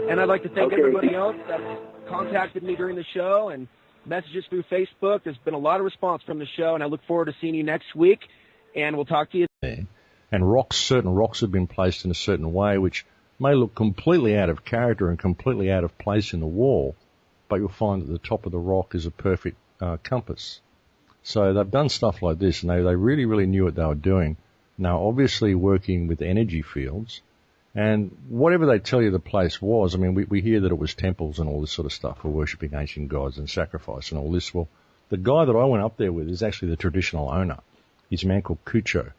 Speaker 1: And I'd like to thank everybody else that contacted me during the show and messages through Facebook. There's been a lot of response from the show, and I look forward to seeing you next week, and we'll talk to you.
Speaker 2: And certain rocks have been placed in a certain way, which may look completely out of character and completely out of place in the wall, but you'll find that the top of the rock is a perfect compass. So they've done stuff like this, and they really, really knew what they were doing. Now, obviously working with energy fields, and whatever they tell you the place was, I mean, we hear that it was temples and all this sort of stuff for worshipping ancient gods and sacrifice and all this. Well, the guy that I went up there with is actually the traditional owner. He's a man called Cucho,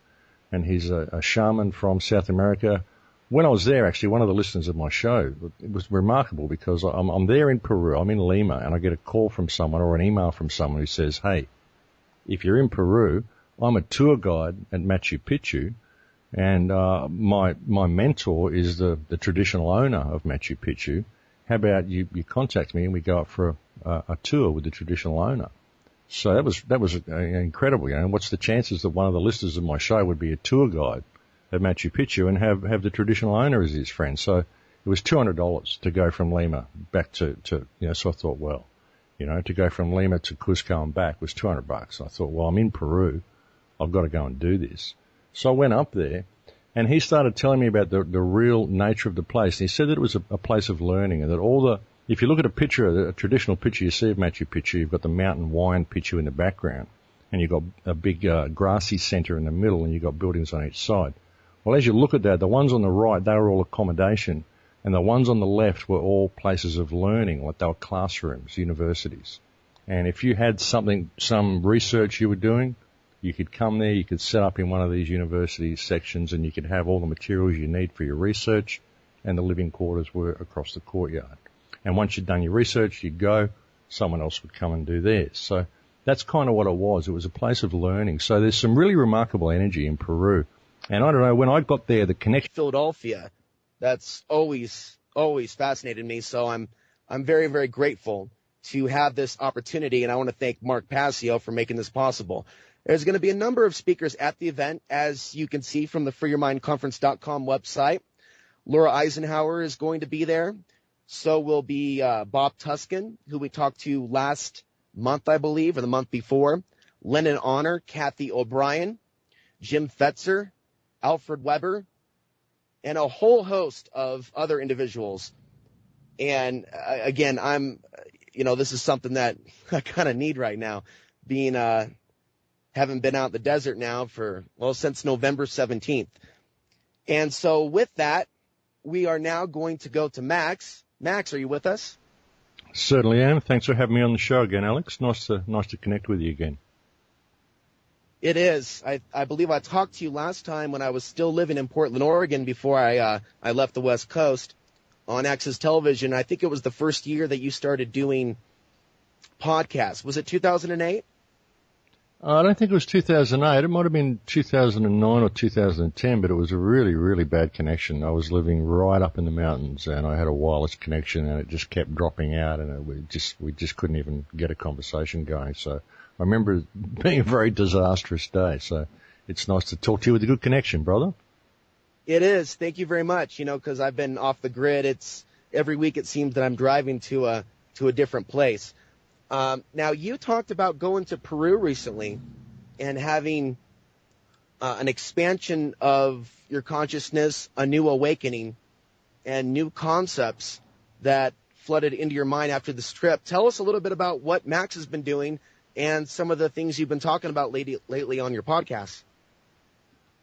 Speaker 2: and he's a shaman from South America. When I was there, actually, one of the listeners of my show, it was remarkable because I'm there in Peru, I'm in Lima, and I get a call from someone or an email from someone who says, hey, if you're in Peru, I'm a tour guide at Machu Picchu, and my mentor is the traditional owner of Machu Picchu. How about you contact me and we go up for a tour with the traditional owner? So that was incredible. You know, what's the chances that one of the listeners of my show would be a tour guide at Machu Picchu and have the traditional owner as his friend? So it was $200 to go from Lima back to so I thought, well, to go from Lima to Cusco and back was $200. I thought, well, I'm in Peru. I've got to go and do this. So I went up there, and he started telling me about the real nature of the place. And he said that it was a place of learning, and that if you look at a traditional picture you see of Machu Picchu, you've got the mountain Huayna Picchu in the background, and you've got a big grassy center in the middle, and you've got buildings on each side. Well, as you look at that, the ones on the right, they were all accommodation, and the ones on the left were all places of learning, like they were classrooms, universities. And if you had some research you were doing, you could come there, you could set up in one of these university sections, and you could have all the materials you need for your research, and the living quarters were across the courtyard. And once you'd done your research, you'd go, someone else would come and do theirs. So that's kind of what it was. It was a place of learning. So there's some really remarkable energy in Peru. And I don't know, when I got there, the connection...
Speaker 1: Philadelphia, that's always fascinated me. So I'm very, very grateful to have this opportunity, and I want to thank Mark Passio for making this possible. There's going to be a number of speakers at the event, as you can see from the freeyourmindconference.com website. Laura Eisenhower is going to be there. So will be Bob Tuskin, who we talked to last month, I believe, or the month before. Lennon Honor, Kathy O'Brien, Jim Fetzer, Alfred Weber, and a whole host of other individuals. And again, this is something that I kind of need right now, being haven't been out in the desert now since November 17th. And so with that, we are now going to go to Max. Max, are you with us?
Speaker 2: Certainly am. Thanks for having me on the show again, Alex. Nice to connect with you again.
Speaker 1: It is. I believe I talked to you last time when I was still living in Portland, Oregon, before I left the West Coast on Access Television. I think it was the first year that you started doing podcasts. Was it 2008?
Speaker 2: I don't think it was 2008. It might have been 2009 or 2010, but it was a really, really bad connection. I was living right up in the mountains, and I had a wireless connection, and it just kept dropping out, and we just couldn't even get a conversation going. So I remember it being a very disastrous day. So it's nice to talk to you with a good connection, brother.
Speaker 1: It is. Thank you very much. Because I've been off the grid. Every week it seems that I'm driving to to a different place. Now, you talked about going to Peru recently and having an expansion of your consciousness, a new awakening, and new concepts that flooded into your mind after this trip. Tell us a little bit about what Max has been doing and some of the things you've been talking about lately on your podcast.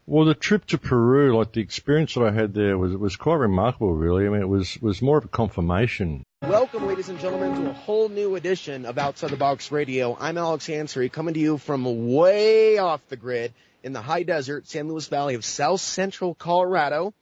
Speaker 2: Well, the trip to Peru, like the experience that I had there was quite remarkable, really. I mean, it was more of a confirmation.
Speaker 1: Welcome, ladies and gentlemen, to a whole new edition of Outside the Box Radio. I'm Alex Ansary, coming to you from way off the grid in the high desert, San Luis Valley of South Central Colorado.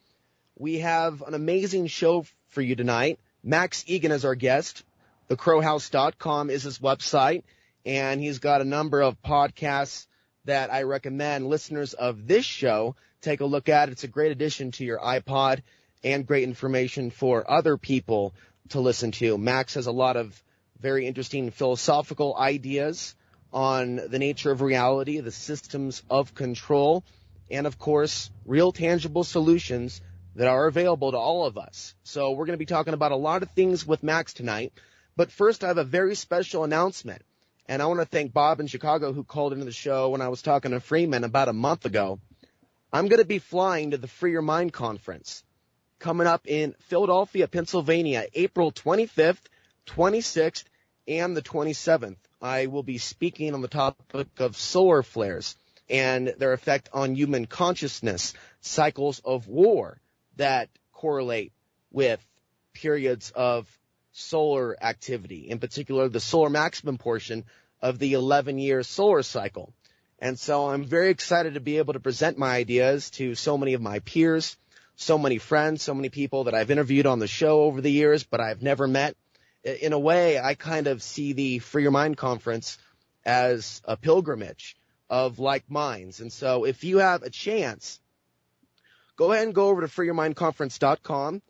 Speaker 1: We have an amazing show for you tonight. Max Igan is our guest. TheCrowhouse.com is his website, and he's got a number of podcasts that I recommend listeners of this show take a look at. It's a great addition to your iPod and great information for other people to listen to. Max has a lot of very interesting philosophical ideas on the nature of reality, the systems of control, and, of course, real tangible solutions that are available to all of us. So we're going to be talking about a lot of things with Max tonight. But first, I have a very special announcement. And I want to thank Bob in Chicago who called into the show when I was talking to Freeman about a month ago. I'm going to be flying to the Free Your Mind Conference coming up in Philadelphia, Pennsylvania, April 25th, 26th, and the 27th. I will be speaking on the topic of solar flares and their effect on human consciousness, cycles of war that correlate with periods of solar activity, in particular the solar maximum portion of the 11-year solar cycle. And so I'm very excited to be able to present my ideas to so many of my peers, so many friends, so many people that I've interviewed on the show over the years, but I've never met. In a way, I kind of see the Free Your Mind Conference as a pilgrimage of like minds. And so if you have a chance, go ahead and go over to freeyourmindconference.com.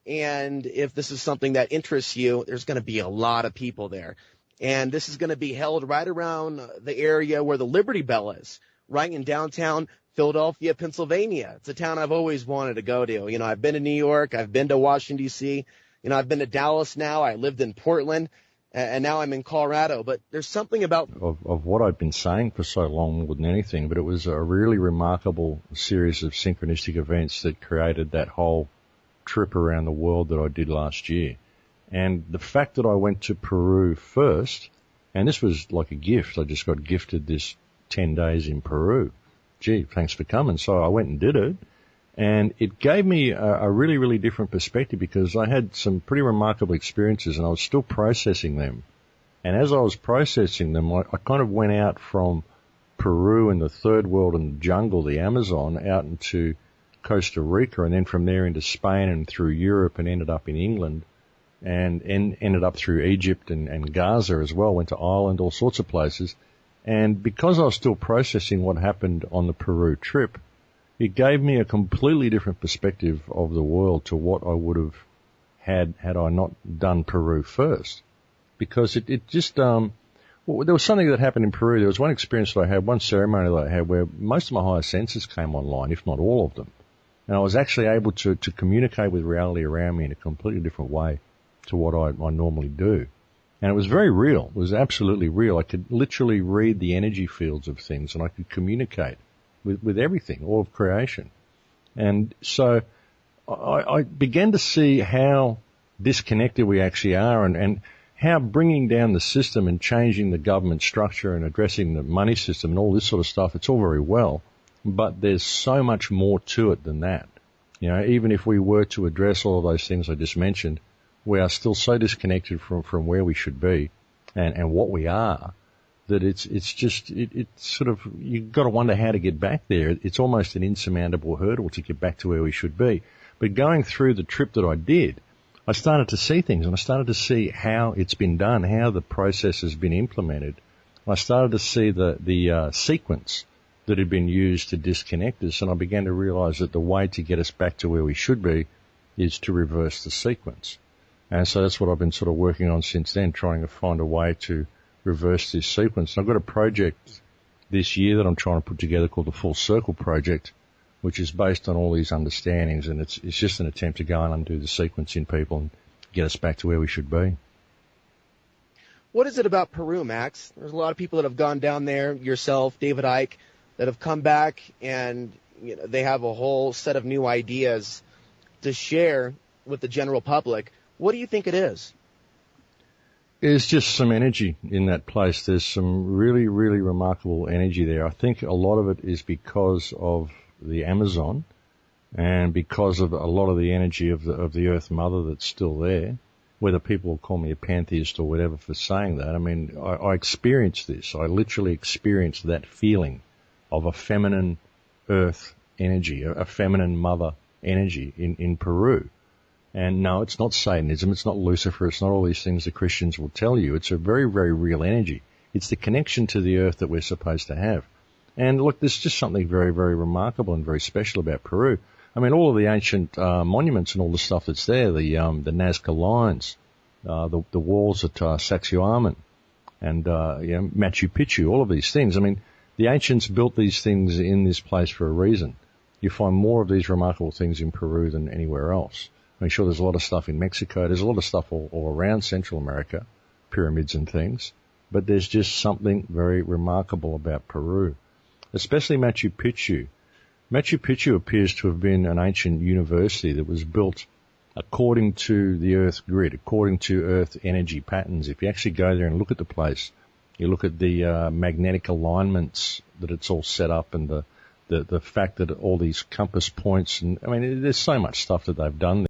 Speaker 1: And if this is something that interests you, there's going to be a lot of people there. And this is going to be held right around the area where the Liberty Bell is, right in downtown Philadelphia, Pennsylvania. It's a town I've always wanted to go to. You know, I've been to New York. I've been to Washington, D.C. You know, I've been to Dallas now. I lived in Portland. And now I'm in Colorado. But there's something about
Speaker 2: of what I've been saying for so long more than anything, but it was a really remarkable series of synchronistic events that created that whole trip around the world that I did last year. And the fact that I went to Peru first, and this was like a gift. I just got gifted this 10 days in Peru. Gee, thanks for coming. So I went and did it. And it gave me a really, really different perspective because I had some pretty remarkable experiences and I was still processing them. And as I was processing them, I kind of went out from Peru and the third world and the jungle, the Amazon, out into Costa Rica, and then from there into Spain and through Europe, and ended up in England, and ended up through Egypt and Gaza as well, went to Ireland, all sorts of places. And because I was still processing what happened on the Peru trip, it gave me a completely different perspective of the world to what I would have had I not done Peru first. Because it just, well, there was something that happened in Peru. There was one experience that I had, one ceremony that I had where most of my higher senses came online, if not all of them. And I was actually able to communicate with reality around me in a completely different way to what I normally do. And it was very real. It was absolutely real. I could literally read the energy fields of things and I could communicate with everything, all of creation. And so I began to see how disconnected we actually are and how bringing down the system and changing the government structure and addressing the money system and all this sort of stuff, it's all very well. But there's so much more to it than that. You know, even if we were to address all of those things I just mentioned, we are still so disconnected from where we should be and what we are that it's sort of, you've got to wonder how to get back there. It's almost an insurmountable hurdle to get back to where we should be. But going through the trip that I did, I started to see things and I started to see how it's been done, how the process has been implemented. I started to see the sequence that had been used to disconnect us, and I began to realize that the way to get us back to where we should be is to reverse the sequence. And so that's what I've been sort of working on since then, trying to find a way to reverse this sequence. And I've got a project this year that I'm trying to put together called the Full Circle Project, which is based on all these understandings, and it's just an attempt to go and undo the sequence in people and get us back to where we should be.
Speaker 1: What is it about Peru, Max? There's a lot of people that have gone down there, yourself, David Icke, that have come back, and they have a whole set of new ideas to share with the general public. What do you think it is?
Speaker 2: There's just some energy in that place. There's some really, really remarkable energy there. I think a lot of it is because of the Amazon and because of a lot of the energy of the Earth Mother that's still there. Whether people will call me a pantheist or whatever for saying that, I mean, I experienced this. I literally experienced that feeling of a feminine Earth energy, a feminine Mother energy in Peru. And no, it's not Satanism, it's not Lucifer, it's not all these things the Christians will tell you. It's a very, very real energy. It's the connection to the earth that we're supposed to have. And look, there's just something very, very remarkable and very special about Peru. I mean, all of the ancient monuments and all the stuff that's there, the Nazca lines, the walls at Sacsayhuaman, and Machu Picchu, all of these things. I mean, the ancients built these things in this place for a reason. You find more of these remarkable things in Peru than anywhere else. I mean, sure, there's a lot of stuff in Mexico. There's a lot of stuff all around Central America, pyramids and things. But there's just something very remarkable about Peru, especially Machu Picchu. Machu Picchu appears to have been an ancient university that was built according to the Earth grid, according to Earth energy patterns. If you actually go there and look at the place, you look at the magnetic alignments that it's all set up and the fact that all these compass points, and I mean, there's so much stuff that they've done there.